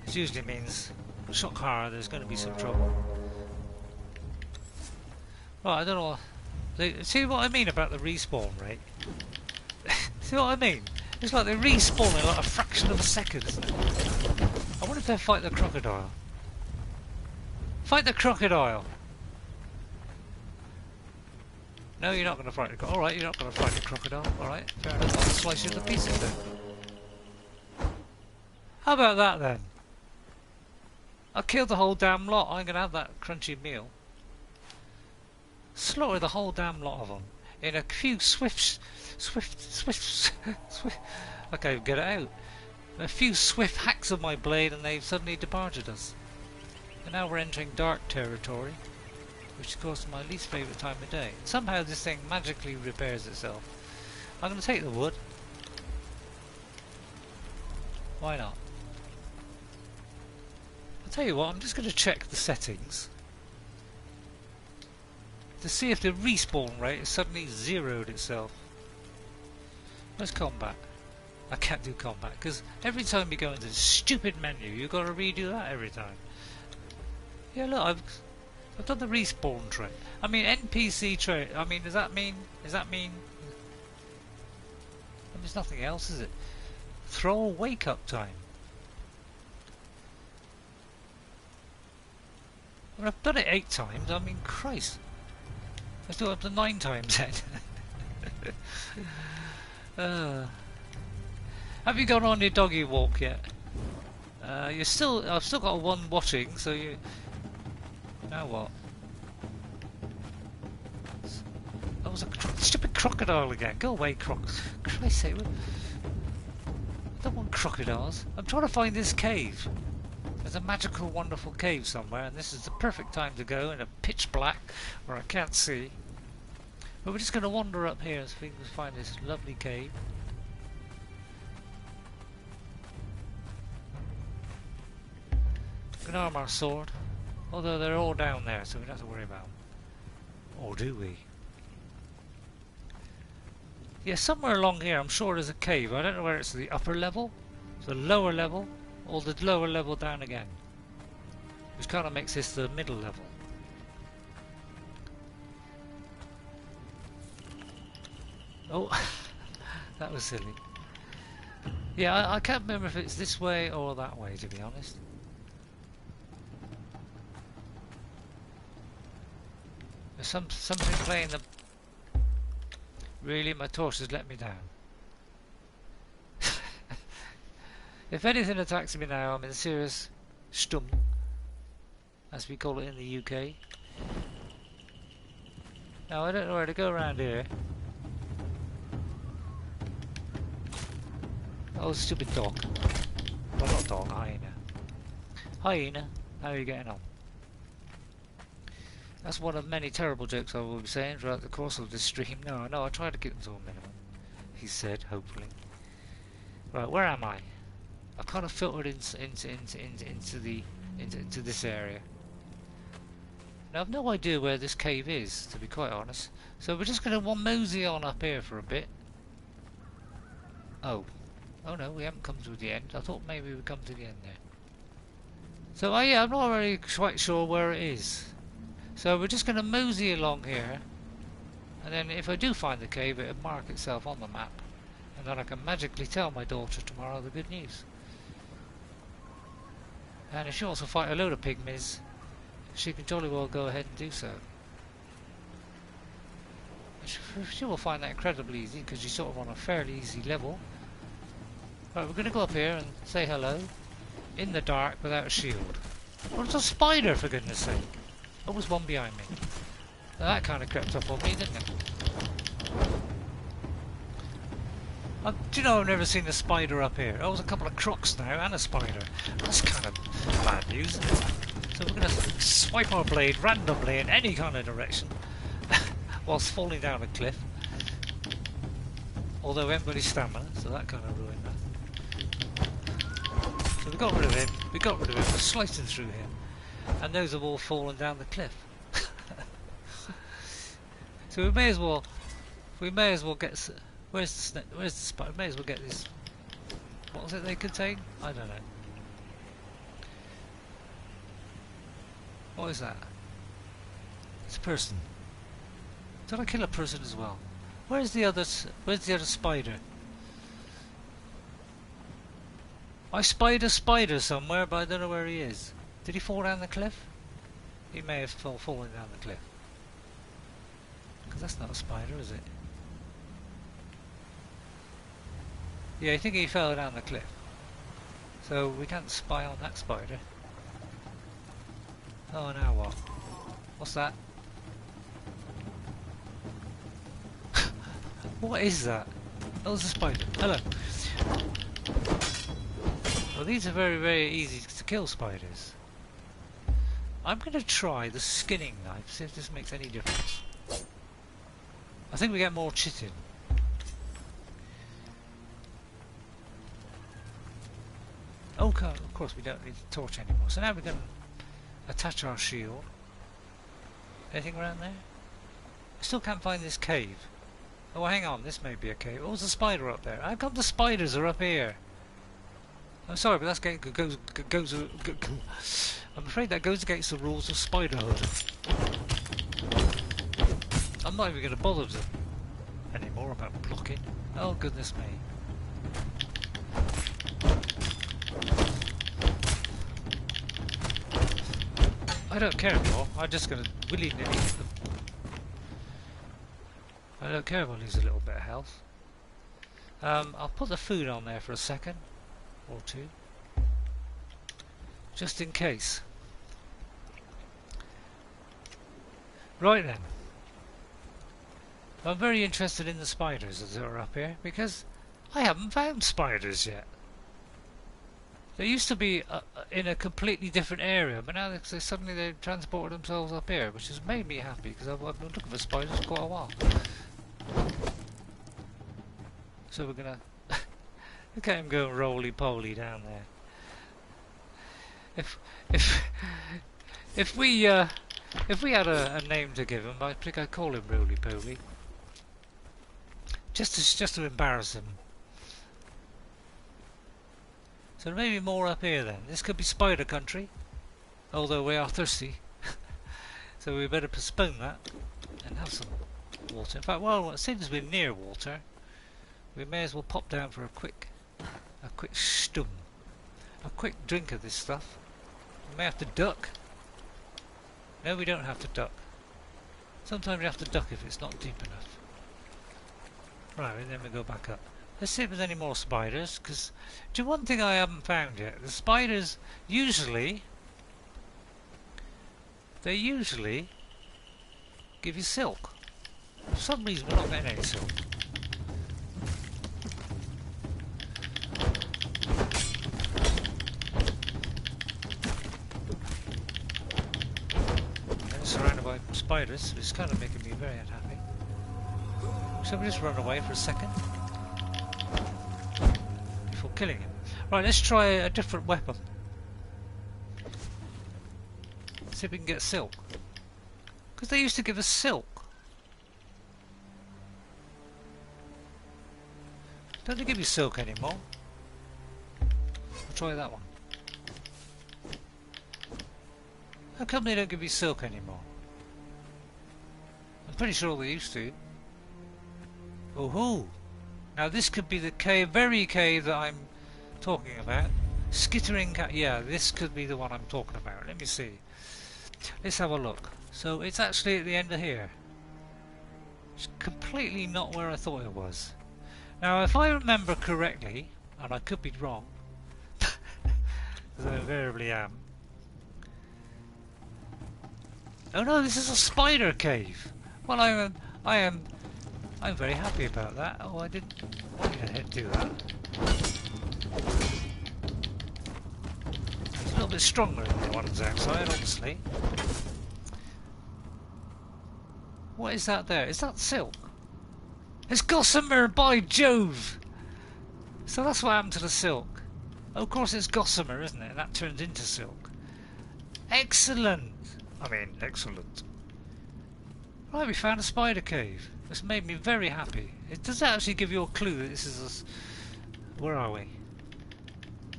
This usually means, shock horror, there's going to be some trouble. Right, I don't know. See what I mean about the respawn rate? See what I mean? It's like they respawn in like a fraction of a second, isn't it? I wonder if they fight the crocodile. Fight the crocodile! No, you're not going to fight the crocodile. Alright, you're not going to fight the crocodile. Alright, fair enough. I'll slice you to pieces then. How about that then? I killed the whole damn lot. I'm gonna have that crunchy meal. Slaughter the whole damn lot of them in a few swift. I can't even get it out. A few swift hacks of my blade, and they've suddenly departed us. And now we're entering dark territory, which of course is my least favourite time of day. Somehow this thing magically repairs itself. I'm going to take the wood. Why not? I'll tell you what, I'm just going to check the settings to see if the respawn rate has suddenly zeroed itself. Where's combat? I can't do combat because every time you go into this stupid menu you've got to redo that every time. Yeah, look, I've done the respawn trait. I mean NPC trait. I mean, does that mean? I mean, there's nothing else, is it? Throw a wake up time. I mean, I've done it 8 times. I mean, Christ. Let's do it up to 9 times then. Have you gone on your doggy walk yet? I've still got one watching, so you. Now what? That was a stupid crocodile again. Go away, Christ's sake. I don't want crocodiles. I'm trying to find this cave. There's a magical, wonderful cave somewhere, and this is the perfect time to go in a pitch black where I can't see. But we're just going to wander up here and see if we can find this lovely cave. We can arm our sword, although they're all down there, so we don't have to worry about them. Or do we? Yeah, somewhere along here I'm sure there's a cave. I don't know where it's the upper level, the lower level, or the lower level down again. Which kind of makes this the middle level. Oh, that was silly. Yeah, I can't remember if it's this way or that way, to be honest. There's something playing the... Really, my torch has let me down. If anything attacks me now, I'm in serious stum, as we call it in the UK. Now, I don't know where to go around here. Oh, stupid dog. Well, not dog, hyena. Hyena, how are you getting on? That's one of many terrible jokes I will be saying throughout the course of this stream. No, I try to keep them to a minimum, he said, hopefully. Right, where am I? I've kind of filtered into this area. Now I've no idea where this cave is, to be quite honest. So we're just going to mosey on up here for a bit. Oh no, we haven't come to the end. I thought maybe we'd come to the end there. So yeah, I'm not really quite sure where it is. So we're just going to mosey along here, and then if I do find the cave, it'll mark itself on the map, and then I can magically tell my daughter tomorrow the good news. And if she wants to fight a load of pygmies, she can jolly well go ahead and do so. She will find that incredibly easy, because she's sort of on a fairly easy level. Right, we're going to go up here and say hello, in the dark, without a shield. Well, it's a spider, for goodness sake. Oh, there's one behind me. Now that kind of crept up on me, didn't it? Do you know I've never seen a spider up here? Oh, there's a couple of crocs now and a spider. That's kind of bad news, isn't it? So we're going to swipe our blade randomly in any kind of direction whilst falling down a cliff. Although we haven't got any stamina, so that kind of ruined that. So we got rid of him, we're slicing through him. And those have all fallen down the cliff. So we may as well get. Where's the spider? We may as well get this. What was it they contain? I don't know. What is that? It's a person. Did I kill a person as well? Where's the other spider? I spied a spider somewhere, but I don't know where he is. Did he fall down the cliff? He may have fallen down the cliff. Because that's not a spider, is it? Yeah, I think he fell down the cliff. So we can't spy on that spider. Oh, now what? What's that? What is that? Oh, there's a spider. Hello. Well, these are very, very easy to kill spiders. I'm going to try the skinning knife, see if this makes any difference. I think we get more chitin. Oh, of course we don't need the torch anymore. So now we're going to attach our shield. Anything around there? I still can't find this cave. Oh, hang on, this may be a cave. Oh, there's a spider up there. How come the spiders are up here? I'm sorry, but that's I'm afraid that goes against the rules of spiderhood. I'm not even going to bother them anymore about blocking. Oh, goodness me. I don't care anymore. I'm just going to willy-nilly hit them. I don't care if I lose a little bit of health. I'll put the food on there for a second or two, just in case. Right then. I'm very interested in the spiders that are up here because I haven't found spiders yet. They used to be in a completely different area, but now suddenly they've transported themselves up here, which has made me happy because I've been looking for spiders for quite a while. So we're gonna look at him go roly-poly down there. If we had a name to give him, I think I'd call him roly-poly, just to embarrass him. So maybe more up here then. This could be spider country, although we are thirsty. So we better postpone that and have some water. In fact, well, as soon as we're near water, we may as well pop down for a quick stum, a quick drink of this stuff. We may have to duck. No, we don't have to duck. Sometimes you have to duck if it's not deep enough. Right, and then we go back up. Let's see if there's any more spiders, because one thing I haven't found yet, the spiders usually give you silk. For some reason we're not getting any silk. And surrounded by spiders, which is kind of making me very unhappy. So we just run away for a second before killing him. Right, let's try a different weapon. See if we can get silk. Because they used to give us silk. Don't they give you silk anymore? I'll try that one. How come they don't give you silk anymore? I'm pretty sure they used to. Oh-hoo! Now this could be the cave, very cave that I'm talking about. Skittering cat. Yeah, this could be the one I'm talking about. Let me see. Let's have a look. So it's actually at the end of here. It's completely not where I thought it was. Now if I remember correctly, and I could be wrong, as I invariably am. Oh no, this is a spider cave. Well, I'm very happy about that. Oh, I didn't want to do that. It's a little bit stronger than the ones outside, obviously. What is that there? Is that silk? It's gossamer, by Jove! So that's what happened to the silk. Oh, of course it's gossamer, isn't it? And that turns into silk. Excellent! I mean, excellent. Right, we found a spider cave. This made me very happy. It does actually give you a clue that this is a... Where are we?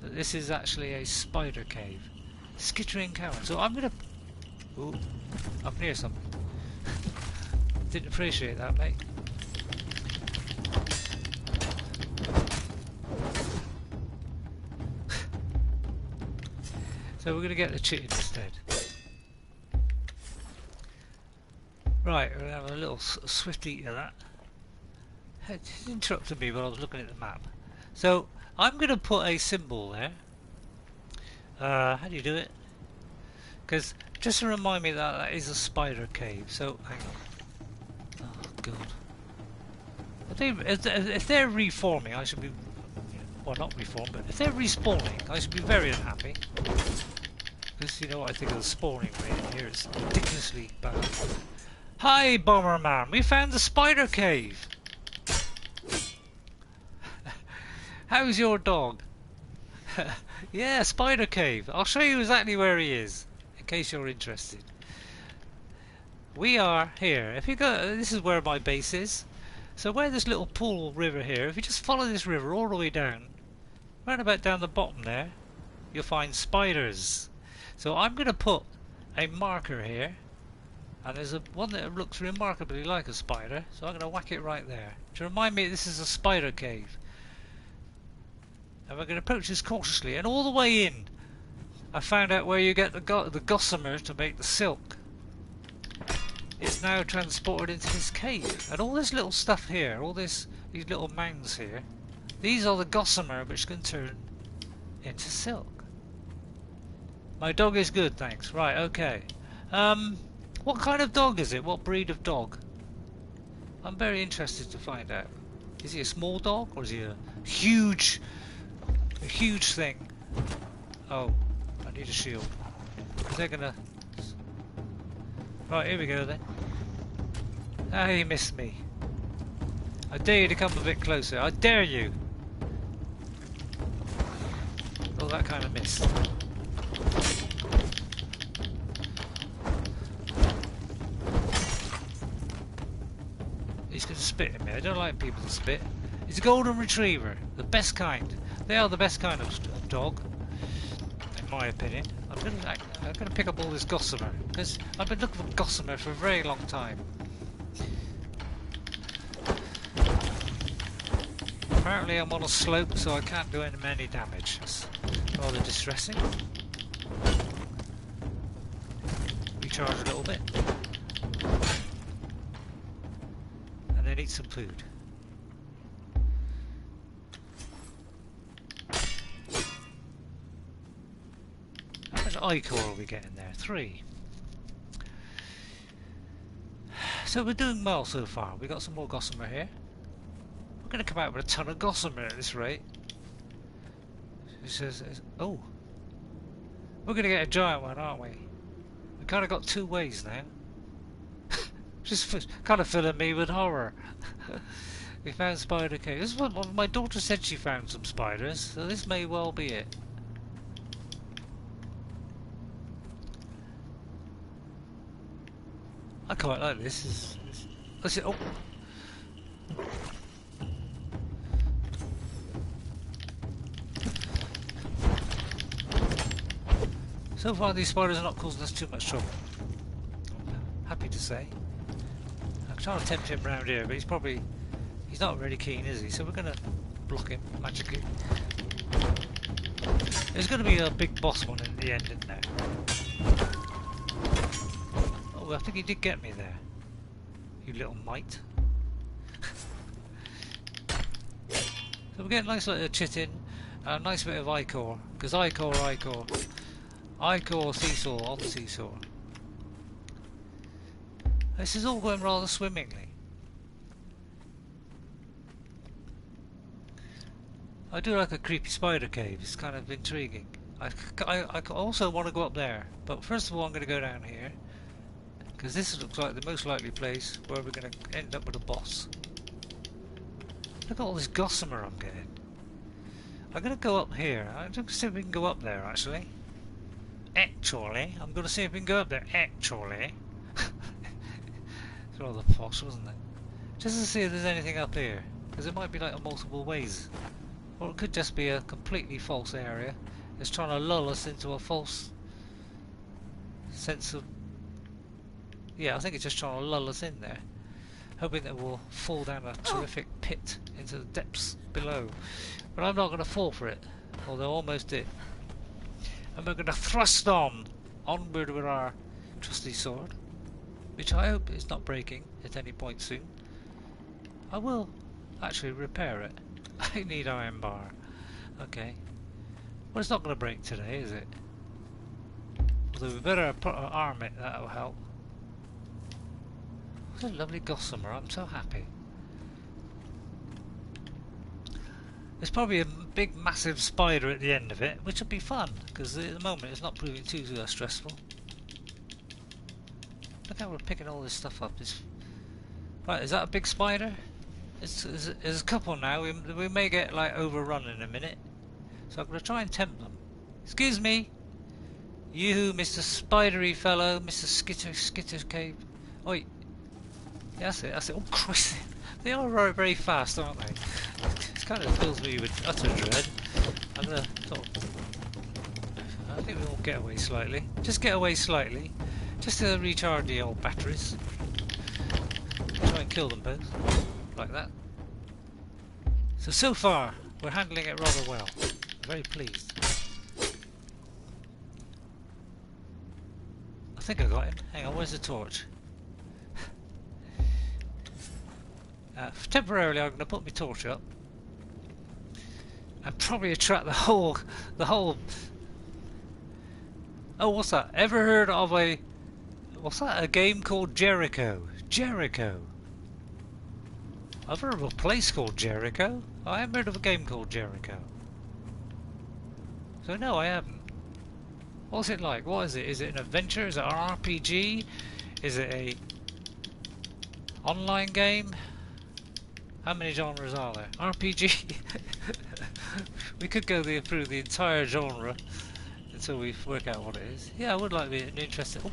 That this is actually a spider cave. Skittering cavern. So I'm gonna... Ooh, I'm near something. Didn't appreciate that, mate. So we're gonna get the chitin instead. Right, we're going to have a little swift eat of that. It interrupted me while I was looking at the map. So, I'm going to put a symbol there, How do you do it? Because just to remind me that that is a spider cave. So hang on. Oh god. If they're reforming, I should be. Well, not reformed, but if they're respawning, I should be very unhappy. Because you know what I think of the spawning rate in here, it's ridiculously bad. Hi, Bomberman! We found the spider cave! How's your dog? Yeah, spider cave. I'll show you exactly where he is, in case you're interested. We are here. If you go, this is where my base is. So where this little pool river here, if you just follow this river all the way down, right about down the bottom there, you'll find spiders. So I'm going to put a marker here, and there's one that looks remarkably like a spider, so I'm going to whack it right there to remind me this is a spider cave. And we're going to approach this cautiously, and all the way in I found out where you get the gossamer to make the silk. It's now transported into this cave, and all this little stuff here, all these little mounds here, these are the gossamer which can turn into silk. My dog is good, thanks. Right, okay. What kind of dog is it? What breed of dog? I'm very interested to find out. Is he a small dog, or is he a huge thing? Oh, I need a shield. They're gonna... Right, here we go then. Ah, he missed me. I dare you to come a bit closer. I dare you! Oh, that kind of missed. He's going to spit at me. I don't like people to spit. He's a golden retriever. The best kind. They are the best kind of dog, in my opinion. I'm going to pick up all this gossamer, because I've been looking for gossamer for a very long time. Apparently I'm on a slope, so I can't do any damage. That's rather distressing. Recharge a little bit. And then eat some food. How much ichor are we getting there? 3. So we're doing well so far. We got some more gossamer here. We're going to come out with a ton of gossamer at this rate. It says, oh, we're going to get a giant one, aren't we? We kind of got 2 ways now. Just kind of filling me with horror. We found spider cave. This is what my daughter said. She found some spiders, so this may well be it. I quite like this. This is oh. So far these spiders are not causing us too much trouble. I'm happy to say. I'm trying to tempt him round here, but he's not really keen, is he? So we're going to block him magically. There's going to be a big boss one in the end, isn't there? Oh, I think he did get me there. You little mite. So we're getting a nice little chitin, a nice bit of ichor, because ichor. Ichor seesaw on the seesaw. This is all going rather swimmingly. I do like a creepy spider cave. It's kind of intriguing. I also want to go up there, but first of all I'm going to go down here, because this looks like the most likely place where we're going to end up with a boss. Look at all this gossamer I'm getting. I'm going to go up here. I'm going to see if we can go up there actually. I'm going to see if we can go up there. It's rather posh, wasn't it? Just to see if there's anything up here, because it might be like a multiple ways, or it could just be a completely false area. It's trying to lull us into a false sense of... Yeah, I think it's just trying to lull us in there, hoping that we'll fall down a terrific pit into the depths below. But I'm not going to fall for it, although I almost did. And we're going to thrust onward with our trusty sword, which I hope is not breaking at any point soon. I will actually repair it. I need iron bar. Okay. Well, it's not going to break today, is it? Although we better put our arm in, that'll help. What a lovely gossamer, I'm so happy. There's probably a big massive spider at the end of it, which would be fun, because at the moment it's not proving too stressful. Look how we're picking all this stuff up. Right, is that a big spider? There's a couple now, we may get like overrun in a minute. So I'm going to try and tempt them. Excuse me! You, Mr. Spidery fellow, Mr. Skitter Cave. Oi! Yeah, that's it. Oh Christ! They are very, very fast, aren't they? It kind of fills me with utter dread. I'm gonna sort of... I think we'll get away slightly. Just get away slightly. Just to recharge the old batteries. Try and kill them both. Like that. So far, we're handling it rather well. I'm very pleased. I think I got him. Hang on, where's the torch? Temporarily I'm going to put my torch up and probably attract the whole oh, what's that? Ever heard of what's that, a game called Jericho? I've heard of a place called Jericho. I haven't heard of a game called Jericho. So no, I haven't. What's it like? What is it? Is it an adventure? Is it an RPG? Is it a online game? How many genres are there? RPG? We could go through the entire genre until we work out what it is. Yeah, I would like to be interested. Oh,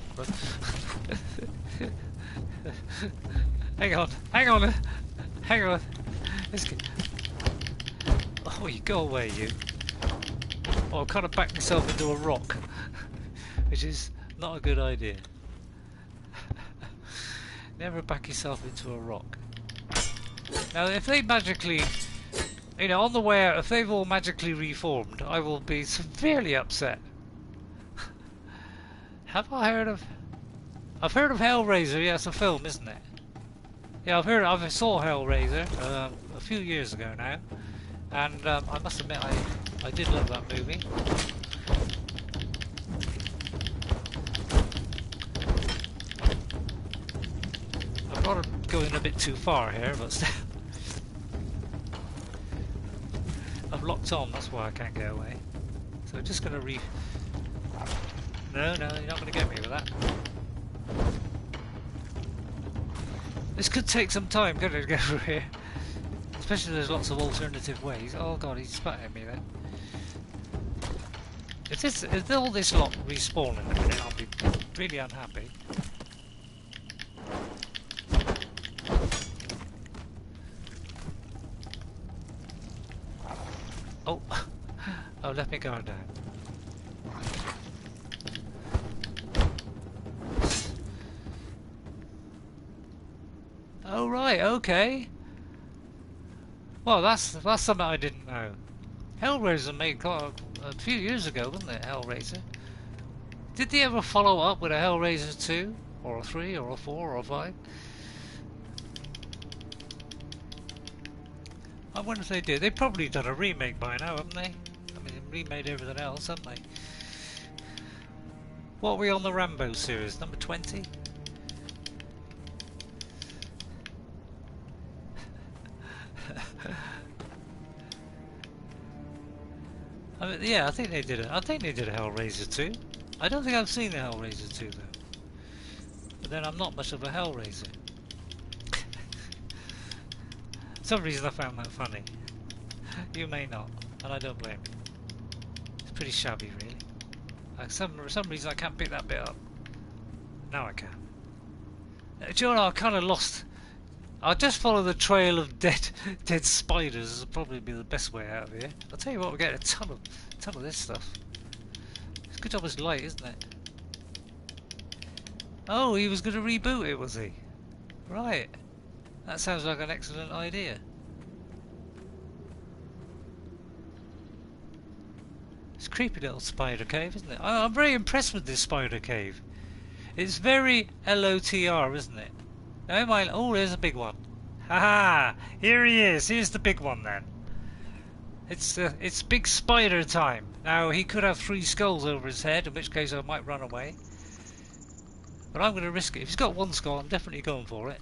hang on. Let's get... Oh, you go away, you. Oh, I kind of backed myself into a rock, which is not a good idea. Never back yourself into a rock. Now, if they magically, you know, on the way out, if they've all magically reformed, I will be severely upset. Have I heard of... I've heard of Hellraiser, yeah, it's a film, isn't it? Yeah, I saw Hellraiser a few years ago now, and I must admit I did love that movie. I'm not going a bit too far here, but still. I've locked on, that's why I can't get away. So I'm just going to No, you're not going to get me with that. This could take some time, couldn't it, to go through here? Especially if there's lots of alternative ways. Oh god, he's spat at me then. If all this lot respawn in a minute, I'll be really unhappy. Oh, let me guard down. Oh right, okay. Well, that's something I didn't know. Hellraiser made quite a few years ago, wasn't it? Hellraiser. Did they ever follow up with a Hellraiser 2, or a 3, or a 4, or a 5? I wonder if they did. They've probably done a remake by now, haven't they? I mean, they remade everything else, haven't they? What are we on the Rambo series? Number 20? I mean, yeah, I think they did it. I think they did a Hellraiser 2. I don't think I've seen the Hellraiser 2 though. But then I'm not much of a Hellraiser. For some reason I found that funny. You may not, and I don't blame you. It's pretty shabby, really. For some reason I can't pick that bit up. Now I can. Do you know what, I kind of lost. I'll just follow the trail of dead spiders. This will probably be the best way out of here. I'll tell you what, we're getting a ton of this stuff. It's a good job it's light, isn't it? Oh, he was going to reboot it, was he? Right. That sounds like an excellent idea. It's a creepy little spider cave, isn't it? I'm very impressed with this spider cave. It's very LOTR, isn't it? Now, oh, there's a big one. Haha! Here he is. Here's the big one then. It's big spider time. Now he could have 3 skulls over his head, in which case I might run away. But I'm going to risk it. If he's got 1 skull, I'm definitely going for it.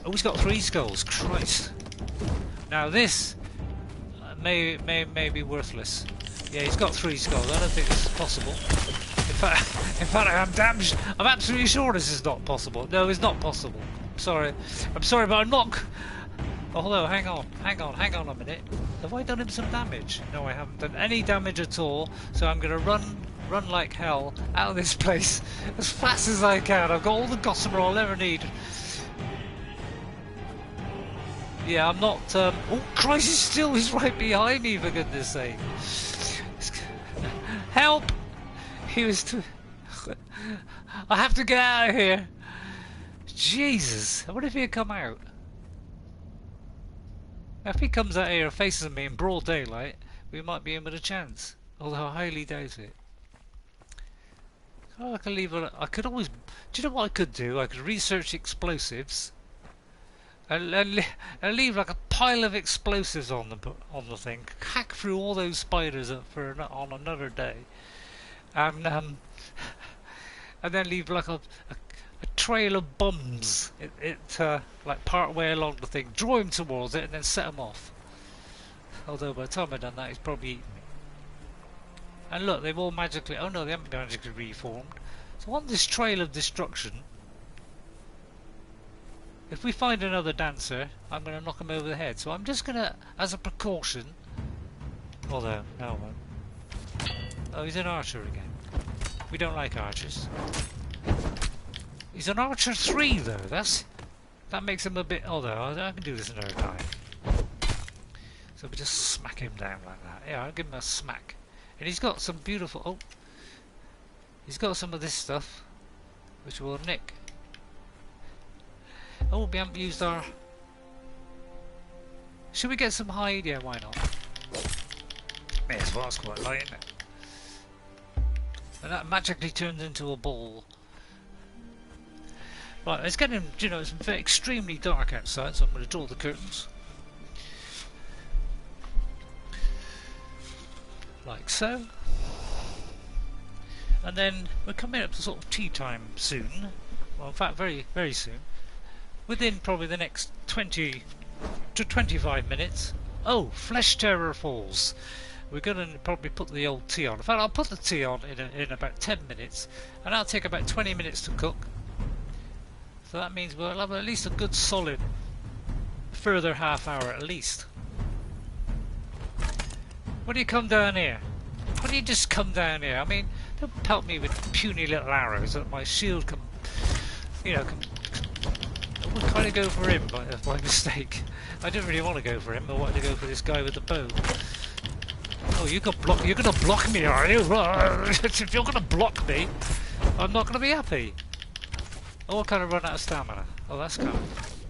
Oh, he's got 3 skulls. Christ. Now this may be worthless. Yeah, he's got 3 skulls. I don't think this is possible. In fact, I'm absolutely sure this is not possible. No, it's not possible. Sorry. I'm sorry, but I'm not. Although, hang on a minute. Have I done him some damage? No, I haven't done any damage at all. So I'm going to run like hell out of this place as fast as I can. I've got all the gossamer I'll ever need. Yeah, I'm not. Oh, Christ! He's right behind me. For goodness' sake! Help! He was too. I have to get out of here. Jesus! I wonder if he'd come out. If he comes out here and faces me in broad daylight, we might be in with a chance. Although I highly doubt it. Oh, I can leave it. I could always. Do you know what I could do? I could research explosives, and leave like a pile of explosives on the thing. Hack through all those spiders on another day, and then leave like a trail of bombs like part way along the thing, draw him towards it and then set him off. Although by the time I've done that he's probably eaten me. And look, they've all magically, oh no, they haven't magically reformed. So on this trail of destruction, if we find another dancer, I'm going to knock him over the head. So I'm just going to, as a precaution, although, no I won't. Oh, he's an archer again. We don't like archers. He's an archer 3 though, that makes him a bit, although I can do this another time. So we just smack him down like that. Yeah, I'll give him a smack. And he's got some beautiful, oh, he's got some of this stuff, which we'll nick. Oh, we haven't used our, should we get some hide? Yeah, why not? May as well, it's quite light, isn't it? And that magically turns into a ball. Right, it's getting, it's extremely dark outside, so I'm going to draw the curtains. Like so. And then we're coming up to sort of tea time soon. Well, in fact, very, very soon. Within probably the next 20 to 25 minutes. Oh, Flesh Terror Falls. We're going to probably put the old tea on. In fact, I'll put the tea on in about 10 minutes. And that'll take about 20 minutes to cook. So that means we'll have at least a good solid further half hour at least. Why do you come down here? Why do you just come down here? I mean, don't pelt me with puny little arrows that my shield can, I would kind of go for him by mistake. I didn't really want to go for him. I wanted to go for this guy with the bow. Oh, you're gonna block me, are you? If you're gonna block me, I'm not gonna be happy. Oh, I kind of run out of stamina. Oh, that's kind of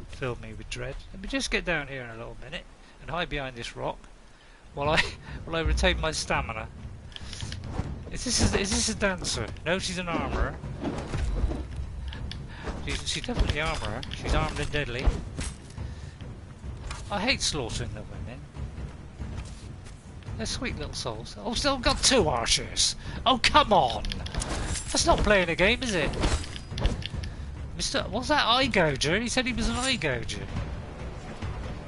filled me with dread. Let me just get down here in a little minute and hide behind this rock while I retain my stamina. Is this a dancer? No, she's an armourer. She's definitely armourer. She's armed and deadly. I hate slaughtering the women. They're sweet little souls. Oh, still got 2 archers. Oh, come on! That's not playing a game, is it? What's that eye gouger? He said he was an eye gouger.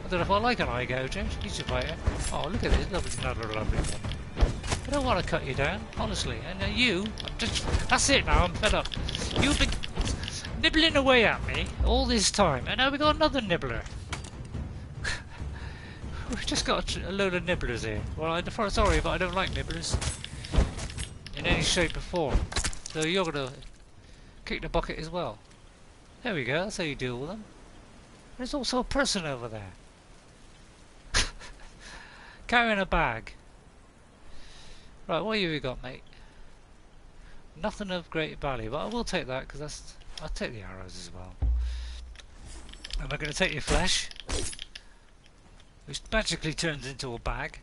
I don't know if I like an eye gouger. He's a fighter. Oh, look at this. Another lovely one. I don't want to cut you down, honestly. And you, that's it now, I'm fed up. You've been nibbling away at me all this time, and now we got another nibbler. We've just got a load of nibblers here. Well, sorry, but I don't like nibblers in any shape or form. So you're going to kick the bucket as well. There we go, that's how you deal with them. There's also a person over there. Carrying a bag. Right, what have you got, mate? Nothing of great value, but I will take that because I'll take the arrows as well. Am I going to take your flesh? Which magically turns into a bag.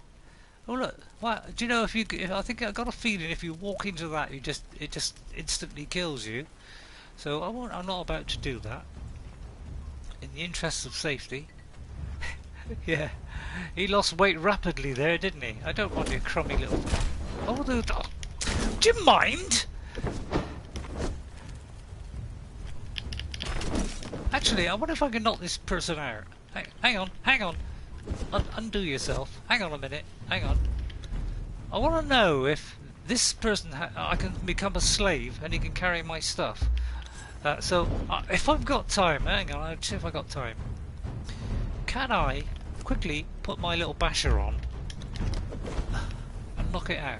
Oh look! What? Do you know if I think I got a feeling if you walk into that, it just instantly kills you. So I'm not about to do that. In the interests of safety. Yeah, he lost weight rapidly there, didn't he? I don't want your crummy little... Oh, do you mind? Actually, I wonder if I can knock this person out. Hang on, hang on. Undo yourself. Hang on a minute. Hang on. I want to know if this person... I can become a slave and he can carry my stuff. If I've got time... Hang on, I'll see if I've got time. Can I quickly put my little basher on and knock it out?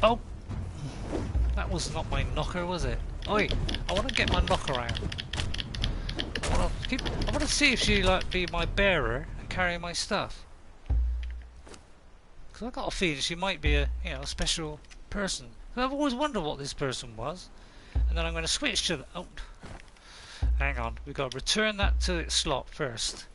Oh! That was not my knocker, was it? Oi! I want to get my knocker out. I want to see if she like be my bearer and carry my stuff. Because I've got a feeling she might be a special person. I've always wondered what this person was. And then I'm going to switch to the... Oh! Hang on, we've got to return that to its slot first.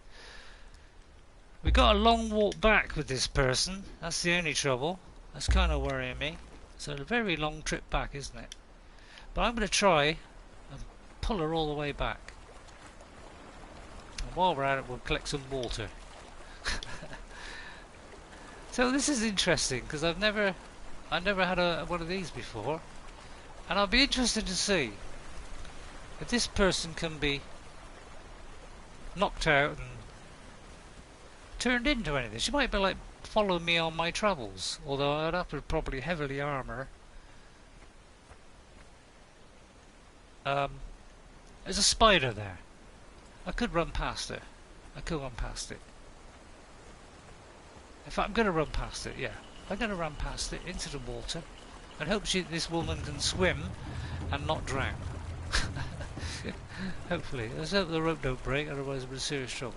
We've got a long walk back with this person. That's the only trouble. That's kind of worrying me. It's a very long trip back, isn't it? But I'm going to try and pull her all the way back. And while we're at it, we'll collect some water. So this is interesting because I never had one of these before, and I'll be interested to see if this person can be knocked out and turned into anything. She might be like following me on my travels, although I'd have to probably heavily armour. There's a spider there. I could run past it. I could run past it. In fact, I'm going to run past it, yeah. I'm going to run past it into the water and hope this woman can swim and not drown. Hopefully. Let's hope the rope don't break, otherwise we're in serious trouble.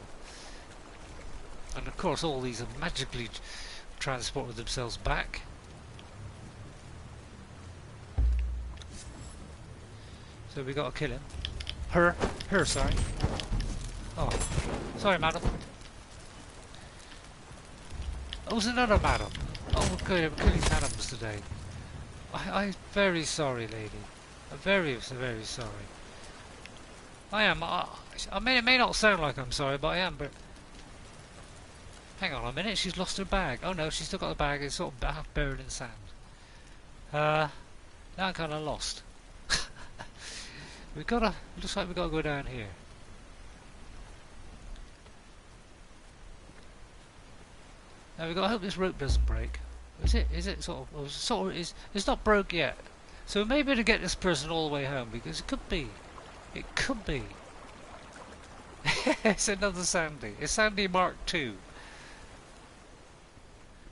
And of course all these have magically transported themselves back. So we got to kill him. Her, sorry. Oh, sorry madam. Oh, there's another madam. Oh, okay, I'm killing madams today. I'm very sorry, lady. I'm very, very sorry. I am. It may not sound like I'm sorry, but I am. But hang on a minute, she's lost her bag. Oh no, she's still got the bag. It's sort of half buried in sand. Now I'm kind of lost. Looks like we gotta go down here. Now we gotta hope this rope doesn't break. Is it sort of? It's not broke yet. So we may be able to get this person all the way home because it could be. It could be. It's another Sandy. It's Sandy Mark II.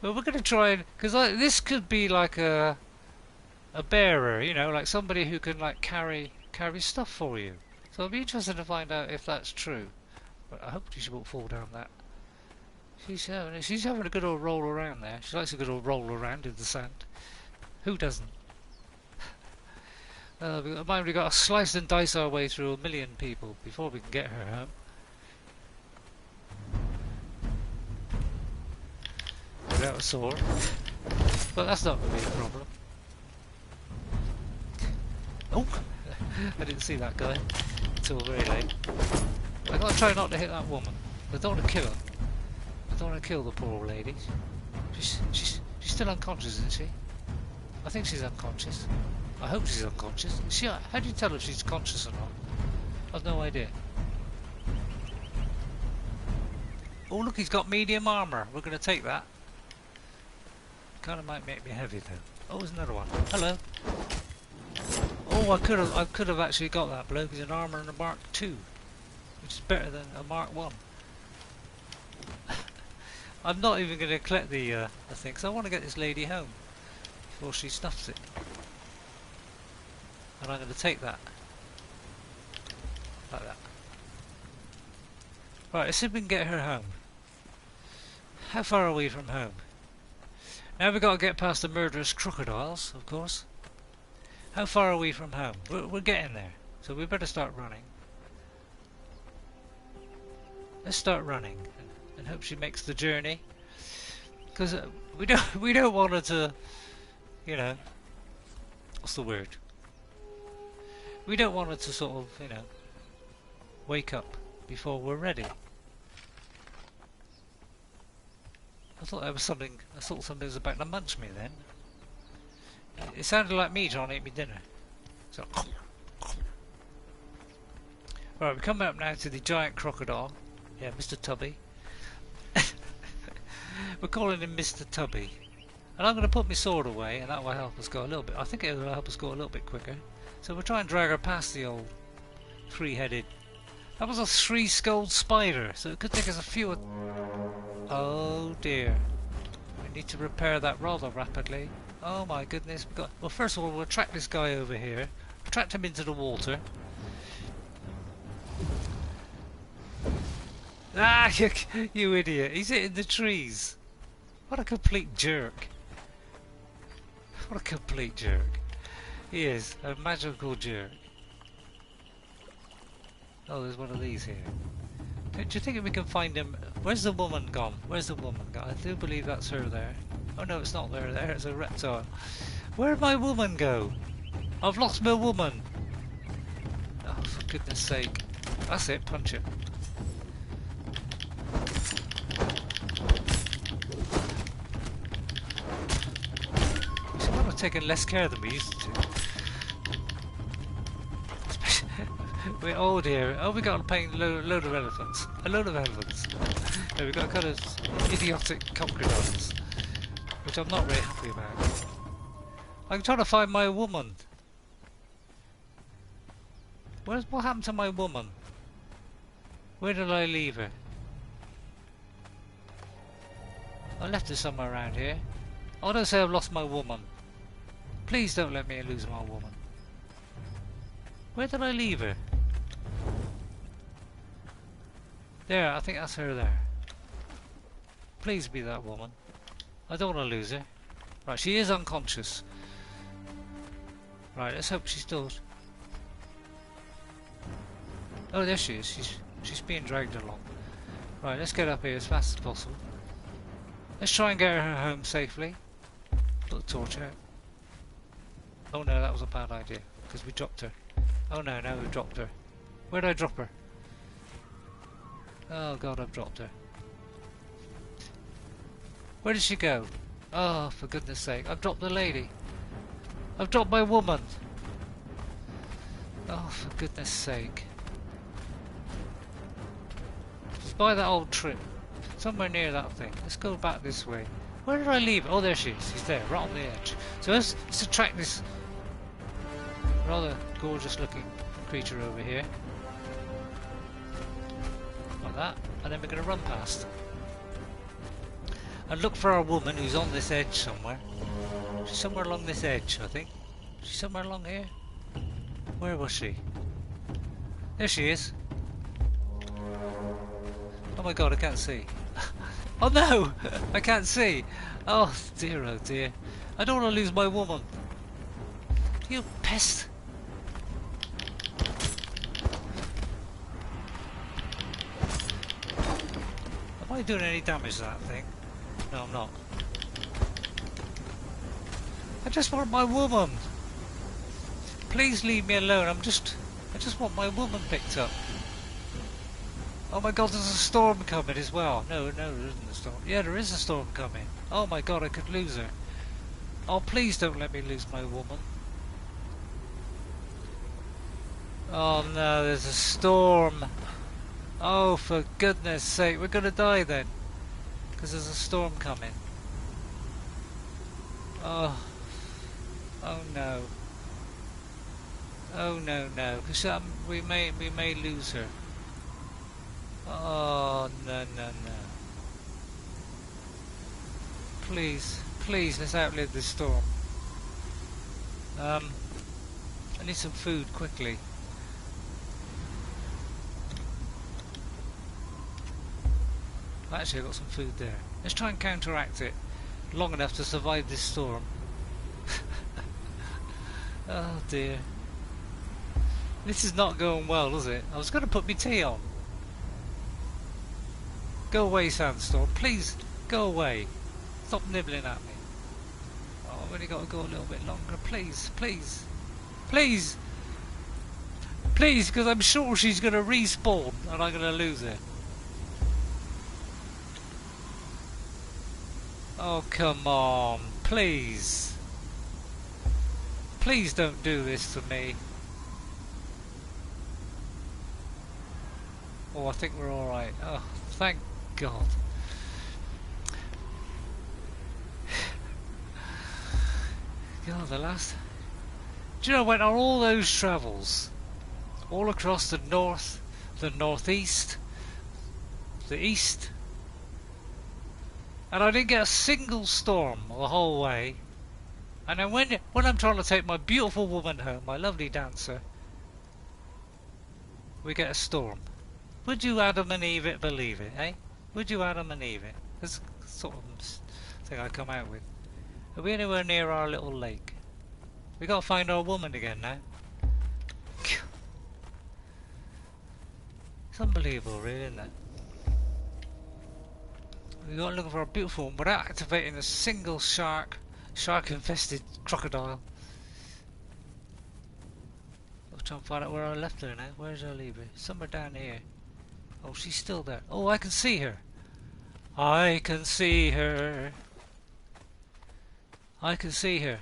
Well, we're gonna try and because this could be like a bearer, like somebody who can like carry stuff for you. So I'll be interested to find out if that's true. But I hope she won't fall down that. She's having a good old roll around there. She likes a good old roll around in the sand. Who doesn't? We've got to slice and dice our way through 1 million people before we can get her home. Without a sword. But that's not going to be a problem. Oh! I didn't see that guy until very late. I've got to try not to hit that woman. I don't want to kill her. I don't want to kill the poor old lady. She's still unconscious, isn't she? I think she's unconscious. I hope she's unconscious. How do you tell if she's conscious or not? I've no idea. Oh look, he's got medium armour. We're going to take that. Kind of might make me heavy though. Oh, there's another one. Hello. Oh, I could have actually got that bloke. He's an armour and a Mark II, which is better than a Mark I. I'm not even going to collect the thing, because I want to get this lady home before she stuffs it. And I'm going to take that. Like that. Right, let's see if we can get her home. How far are we from home? Now we've got to get past the murderous crocodiles, of course. How far are we from home? We're getting there, so we better start running. Let's start running and hope she makes the journey. Because we don't want her to, what's the word? We don't want her to sort of, wake up before we're ready. I thought there was something. I thought something was about to munch me then. It sounded like me trying to eat me dinner. So, right, we come up now to the giant crocodile. Yeah, Mr. Tubby. We're calling him Mr. Tubby. And I'm going to put my sword away, and that will help us go a little bit. I think it will help us go a little bit quicker. So we'll try and drag her past the old three-headed. That was a three-skulled spider, so it could take us a few. Oh dear. We need to repair that rather rapidly. Oh my goodness. Well, first of all, we'll track this guy over here. Track him into the water. Ah, you idiot. He's hitting the trees. What a complete jerk. What a complete jerk. He is a magical jerk. Oh, there's one of these here. Do you think we can find him? Where's the woman gone? Where's the woman gone? I do believe that's her there. Oh no, it's not there. There, it's a reptile. Where'd my woman go? I've lost my woman. Oh, for goodness sake. That's it, punch it. We seem to have taken less care than we used to. Oh dear. Oh, we got a load of elephants. A load of elephants. No, we got kind of idiotic crocodiles, which I'm not very happy about. I'm trying to find my woman. What happened to my woman? Where did I leave her? I left her somewhere around here. Oh, don't say I've lost my woman. Please don't let me lose my woman. Where did I leave her? There, I think that's her there. Please be that woman. I don't want to lose her. Right, she is unconscious. Right, let's hope she's still... Oh, there she is. She's being dragged along. Right, let's get up here as fast as possible. Let's try and get her home safely. Put the torch out. Oh no, that was a bad idea, because we dropped her. Oh no, now we've dropped her. Where did I drop her? Oh god, I've dropped her. Where did she go? Oh, for goodness sake, I've dropped the lady. I've dropped my woman. Oh, for goodness sake. It's by that old trip. Somewhere near that thing. Let's go back this way. Where did I leave? Oh, there she is. She's there, right on the edge. So let's attract this rather gorgeous looking creature over here. Like that. And then we're going to run past. And look for our woman who's on this edge somewhere. She's somewhere along this edge, I think. She's somewhere along here. Where was she? There she is. Oh my god, I can't see. Oh no! I can't see! Oh dear. I don't want to lose my woman. You pest! Am I doing any damage to that thing? No, I'm not. I just want my woman! Please leave me alone, I just want my woman picked up. Oh my god, there's a storm coming as well. No, there isn't a storm. Yeah, there is a storm coming. Oh my god, I could lose her. Oh, please don't let me lose my woman. Oh no, there's a storm. Oh, for goodness sake, we're gonna die then. Because there's a storm coming. Oh. Oh no. Oh no. Because we may lose her. Oh no. Please, let's outlive this storm. I need some food quickly. Actually, I've got some food there. Let's try and counteract it long enough to survive this storm. Oh dear. This is not going well, is it? I was going to put my tea on. Go away, sandstorm. Please, go away. Stop nibbling at me. Oh, I've only got to go a little bit longer. Please. Please, because I'm sure she's going to respawn and I'm going to lose her. Oh, come on. Please. Please don't do this to me. Oh, I think we're alright. Oh, thank God. God, the last... Do you know, I went on all those travels, all across the north, the northeast, the east, and I didn't get a single storm the whole way. And then when I'm trying to take my beautiful woman home, my lovely dancer, we get a storm. Would you Adam and Eve it, believe it, eh? Would you Adam and Eve it? That's the sort of thing I come out with. Are we anywhere near our little lake? We gotta find our woman again now. It's unbelievable, really, isn't it? We gotta look for our beautiful woman without activating a single shark-infested crocodile. I'm trying to find out where I left her now. Where's I leave her? Somewhere down here. Oh, she's still there. Oh, I can see her. I can see her. I can see her.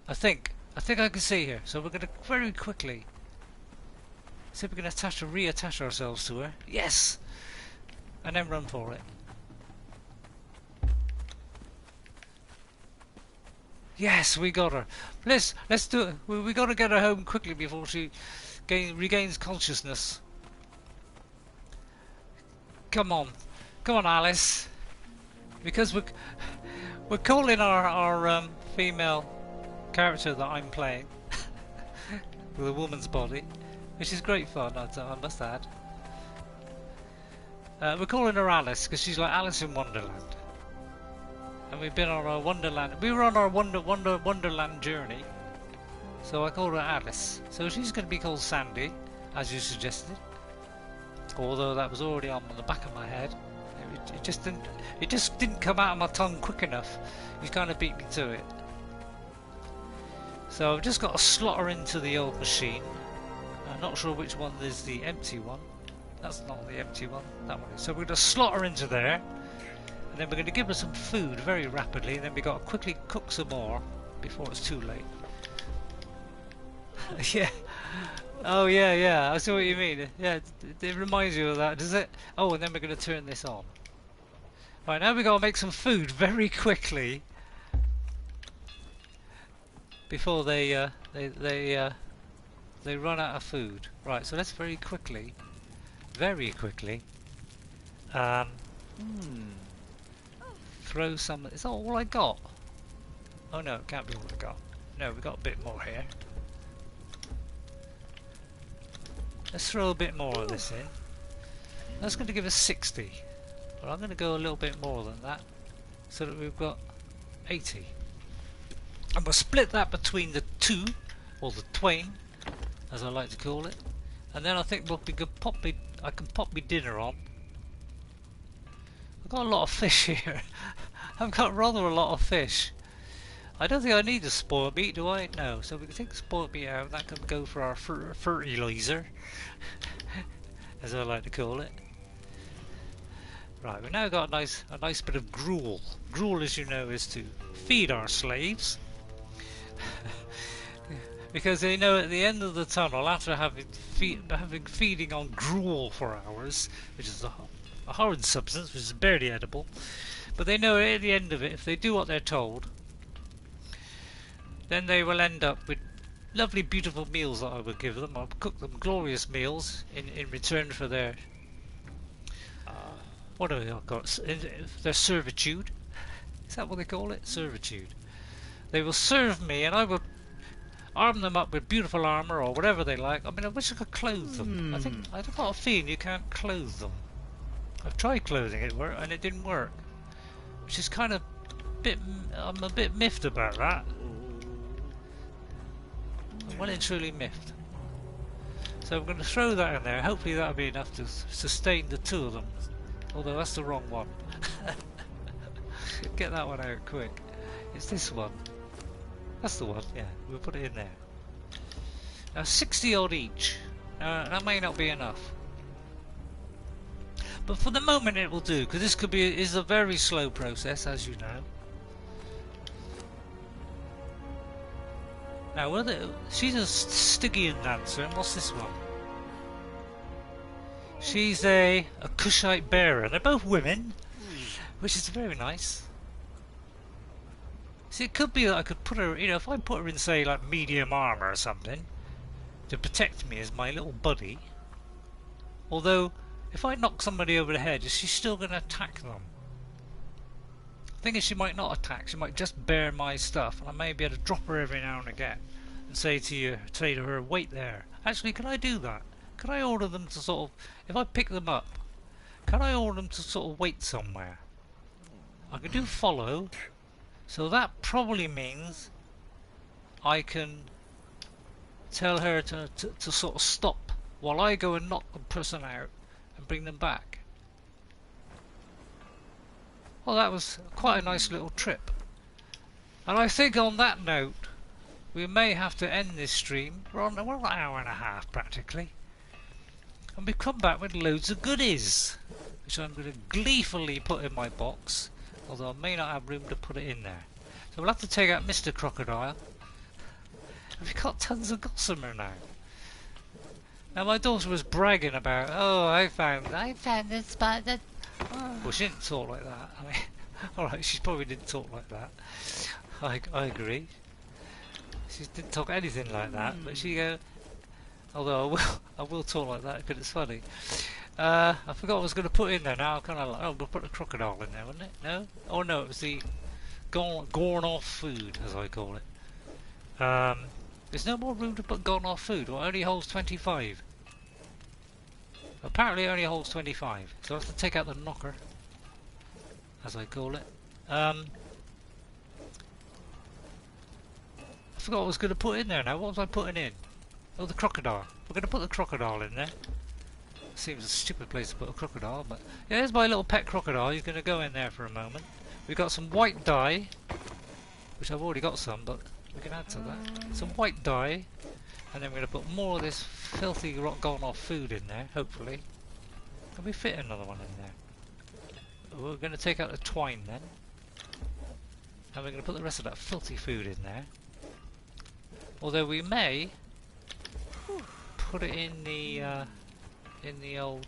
I think I can see her. So we're going to very quickly see if we can reattach ourselves to her. Yes! And then run for it. Yes, we got her. Let's do it. We got to get her home quickly before she regains consciousness. Come on, Alice. Because we're calling our female character that I'm playing with a woman's body, which is great fun. I must add. We're calling her Alice because she's like Alice in Wonderland. And we've been on our Wonderland. We were on our Wonderland journey, so I called her Alice. So she's going to be called Sandy, as you suggested. Although that was already on the back of my head, it just didn't come out of my tongue quick enough. You kind of beat me to it. So I've just got to slot her into the old machine. I'm not sure which one is the empty one. That's not the empty one. That one is. So we're going to slot her into there. And then we're going to give her some food very rapidly, and then we've got to quickly cook some more before it's too late. Yeah. Oh yeah, I see what you mean. Yeah, it reminds you of that, does it? Oh, and then we're going to turn this on. Right, now we've got to make some food very quickly before they run out of food. Right, so let's very quickly, throw some. Is that all I got? Oh no, it can't be all I got. No, we've got a bit more here. Let's throw a bit more of this in. That's going to give us 60. But I'm going to go a little bit more than that, so that we've got 80. And we'll split that between the two, or the twain, as I like to call it. And then I think I can pop my dinner on. I've got a lot of fish here. I've got rather a lot of fish. I don't think I need the spoiled meat, do I? No. So we can take the spoiled meat out, and that can go for our fertilizer, as I like to call it. Right, we've now got a nice bit of gruel. Gruel, as you know, is to feed our slaves. Because they know at the end of the tunnel, after having feeding on gruel for hours, which is a horrid substance, which is barely edible, but they know at the end of it, if they do what they're told, then they will end up with lovely, beautiful meals that I will give them. I'll cook them glorious meals in return for their what do they call it? Their servitude. Is that what they call it? Servitude. They will serve me, and I will arm them up with beautiful armour or whatever they like. I mean, I wish I could clothe them. I've got a feeling you can't clothe them. I've tried clothing it, and it didn't work, which is kind of I'm a bit miffed about that. I'm well and truly miffed. So I'm going to throw that in there. Hopefully that'll be enough to sustain the two of them. Although that's the wrong one. Get that one out quick. It's this one. That's the one, yeah. We'll put it in there. Now 60 odd each. That may not be enough. But for the moment it will do, because this is a very slow process, as you know. Now, she's a Stygian dancer, and what's this one? She's a Kushite bearer. They're both women, which is very nice. See, it could be that I could put her, if I put her in, say, like medium armour or something, to protect me as my little buddy. Although, if I knock somebody over the head, is she still going to attack them? The thing is, she might not attack. She might just bear my stuff, and I may be able to drop her every now and again and say to her, "Wait there." Actually, can I do that? Can I order them to sort of, if I pick them up, can I order them to sort of wait somewhere? I can do follow, so that probably means I can tell her to sort of stop while I go and knock the person out and bring them back. Well, that was quite a nice little trip. And I think on that note, we may have to end this stream. We're on an hour and a half practically. And we come back with loads of goodies, which I'm going to gleefully put in my box, although I may not have room to put it in there. So we'll have to take out Mr. Crocodile. And we've got tons of gossamer now. Now my daughter was bragging about, oh, I found this spot that... Oh. Well, she didn't talk like that. I mean, alright, she probably didn't talk like that. I agree. She didn't talk anything like that, but she go... Although I will talk like that because it's funny. I forgot what I was going to put in there now. I'm kind of like, oh, we'll put a crocodile in there, wouldn't it? No? Oh no, it was the gone off food, as I call it. There's no more room to put gone off food. Well, it only holds 25. Apparently it only holds 25. So I have to take out the knocker, as I call it. I forgot what I was going to put in there now. What was I putting in? Oh, the crocodile. We're going to put the crocodile in there. Seems a stupid place to put a crocodile, but yeah, there's my little pet crocodile. He's going to go in there for a moment. We've got some white dye, which I've already got some, but we can add to that. Some white dye, and then we're going to put more of this filthy gone off food in there, hopefully. Can we fit another one in there? We're going to take out the twine then, and we're going to put the rest of that filthy food in there. Although we may put it in the old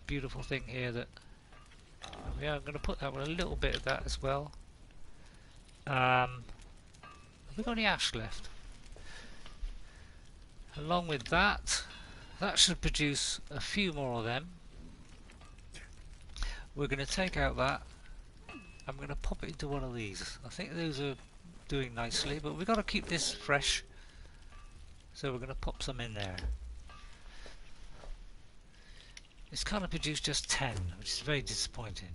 beautiful thing here that we are going to put that with a little bit of that as well. Have we got any ash left? Along with that, that should produce a few more of them. We're going to take out that. I'm going to pop it into one of these. I think those are doing nicely, but we've got to keep this fresh. So we're going to pop some in there. It's kind of produced just 10, which is very disappointing.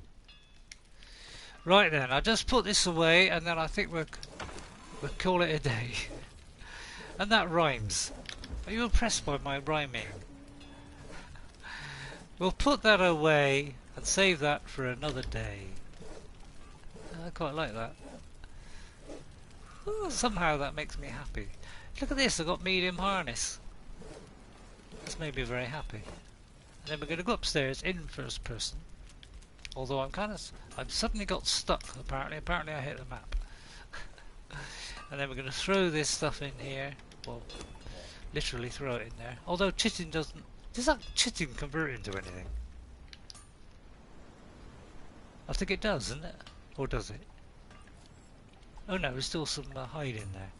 Right then, I'll just put this away and then I think we'll call it a day. And that rhymes. Are you impressed by my rhyming? We'll put that away and save that for another day. I quite like that. Ooh, somehow that makes me happy. Look at this, I've got medium harness. That's made me very happy. And then we're going to go upstairs in first person. Although I've suddenly got stuck apparently. Apparently I hit the map. And then we're going to throw this stuff in here. Well, literally throw it in there. Although chitin doesn't... Does that chitin convert into anything? I think it does, doesn't it? Or does it? Oh no, there's still some hide in there.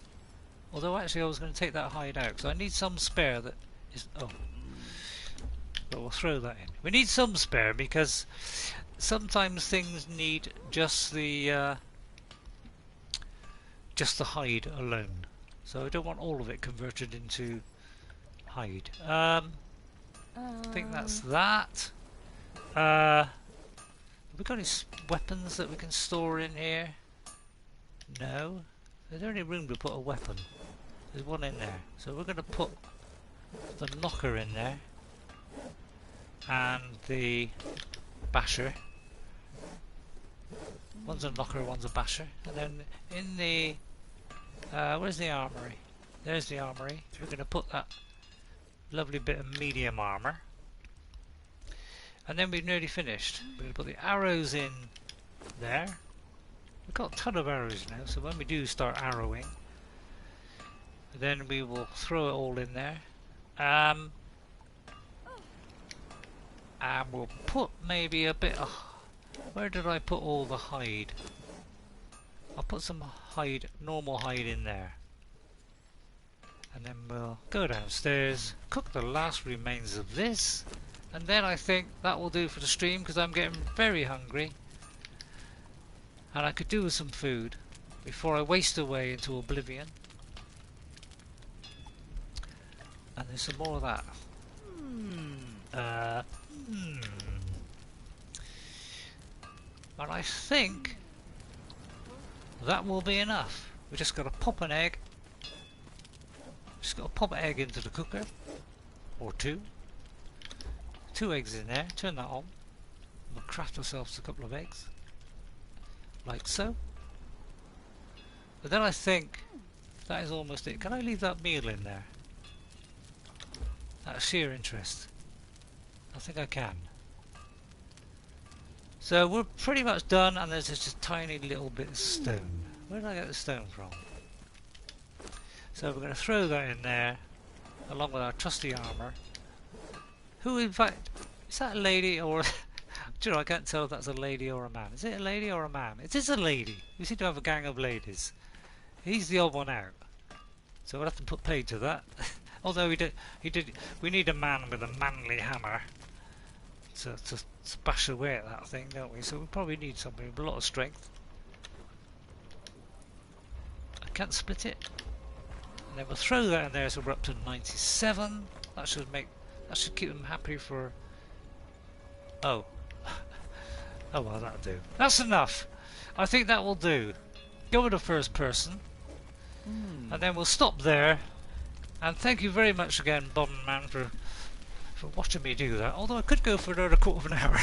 Although actually I was going to take that hide out because I need some spare that is... Oh. But we'll throw that in. We need some spare because sometimes things need just the hide alone. So I don't want all of it converted into hide. I think that's that. Have we got any weapons that we can store in here? No. Is there any room to put a weapon? There's one in there. So we're going to put the knocker in there. And the basher. One's a knocker, one's a basher. And then in the... where's the armory? There's the armory. We're going to put that Lovely bit of medium armour. And then we've nearly finished. We're going to put the arrows in there. We've got a ton of arrows now, so when we do start arrowing, then we will throw it all in there. And we'll put maybe a bit of... Where did I put all the hide? I'll put some hide, normal hide in there. And then we'll go downstairs, cook the last remains of this, and then I think that will do for the stream because I'm getting very hungry. And I could do with some food before I waste away into oblivion. And there's some more of that. And I think that will be enough. We just got to pop an egg. Just got to pop an egg into the cooker, or two. 2 eggs in there. Turn that on. We'll craft ourselves a couple of eggs, like so. But then I think that is almost it. Can I leave that meal in there? Out of sheer interest. I think I can. So we're pretty much done, and there's just a tiny little bit of stone. Where did I get the stone from? So we're going to throw that in there, along with our trusty armour. Who in fact, is that a lady or... Do you know, I can't tell if that's a lady or a man. Is it a lady or a man? It is a lady. We seem to have a gang of ladies. He's the odd one out. So we'll have to put paid to that. Although we need a man with a manly hammer to bash away at that thing, don't we? So we probably need somebody with a lot of strength. I can't split it. And then we'll throw that in there, so we're up to 97. That should keep them happy for... Oh. Oh well, that'll do. That's enough. I think that will do. Go with the first person. And then we'll stop there. And thank you very much again, Bomberman, for watching me do that. Although I could go for another quarter of an hour.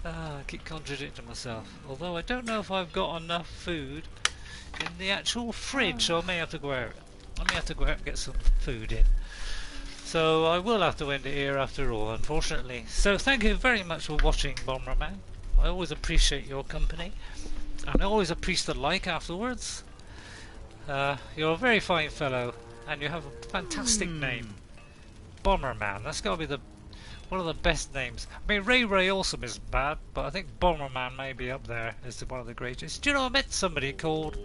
I keep contradicting myself. Although I don't know if I've got enough food in the actual fridge, so I may have to go out. I may have to go out and get some food in. So I will have to end it here after all, unfortunately. So thank you very much for watching, Bomberman. I always appreciate your company, and I always appreciate the like afterwards. You're a very fine fellow, and you have a fantastic name, Bomberman. That's got to be one of the best names. I mean, Ray Awesome isn't bad, but I think Bomberman may be up there as one of the greatest. Do you know, I met somebody called,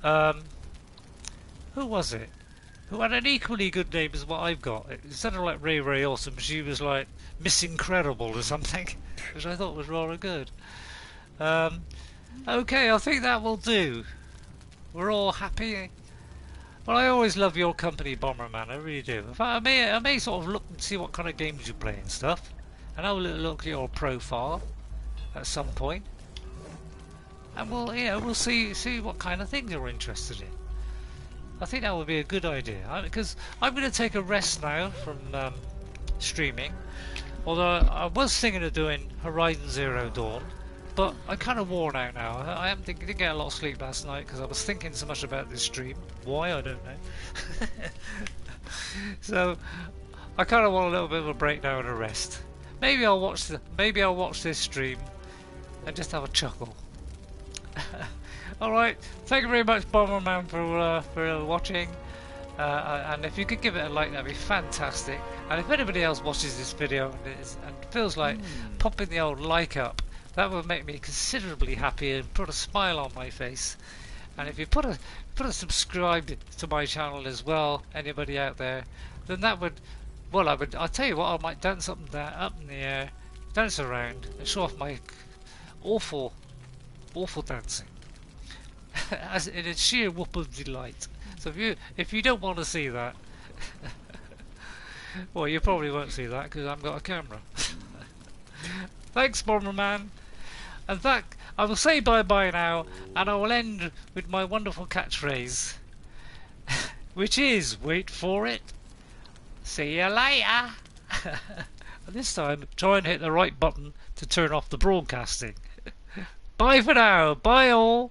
who was it? Who had an equally good name as what I've got. Instead of like Ray Awesome, she was like Miss Incredible or something, which I thought was rather good. Okay, I think that will do. We're all happy. Well, I always love your company, Bomberman. I really do. In fact, I may sort of look and see what kind of games you play and stuff, and I'll look at your profile at some point, and we'll see what kind of things you're interested in. I think that would be a good idea, because I'm going to take a rest now from streaming. Although I was thinking of doing Horizon Zero Dawn, but I'm kind of worn out now. I didn't get a lot of sleep last night because I was thinking so much about this stream. Why, I don't know. So I kind of want a little bit of a break now and a rest. Maybe I'll watch this stream and just have a chuckle. Alright, thank you very much, Bomberman, for watching. And if you could give it a like, that'd be fantastic. And if anybody else watches this video and feels like popping the old like up, that would make me considerably happy and put a smile on my face. And if you put a subscribe to my channel as well, anybody out there, then that would, well, I'll tell you what, I might dance up in the air, dance around, and show off my awful dancing. As in a sheer whoop of delight. So if you don't want to see that, well, you probably won't see that because I've got a camera. Thanks, Bomberman. And that, I will say bye-bye now, and I will end with my wonderful catchphrase, which is, wait for it, see you later. And this time, try and hit the right button to turn off the broadcasting. Bye for now. Bye all.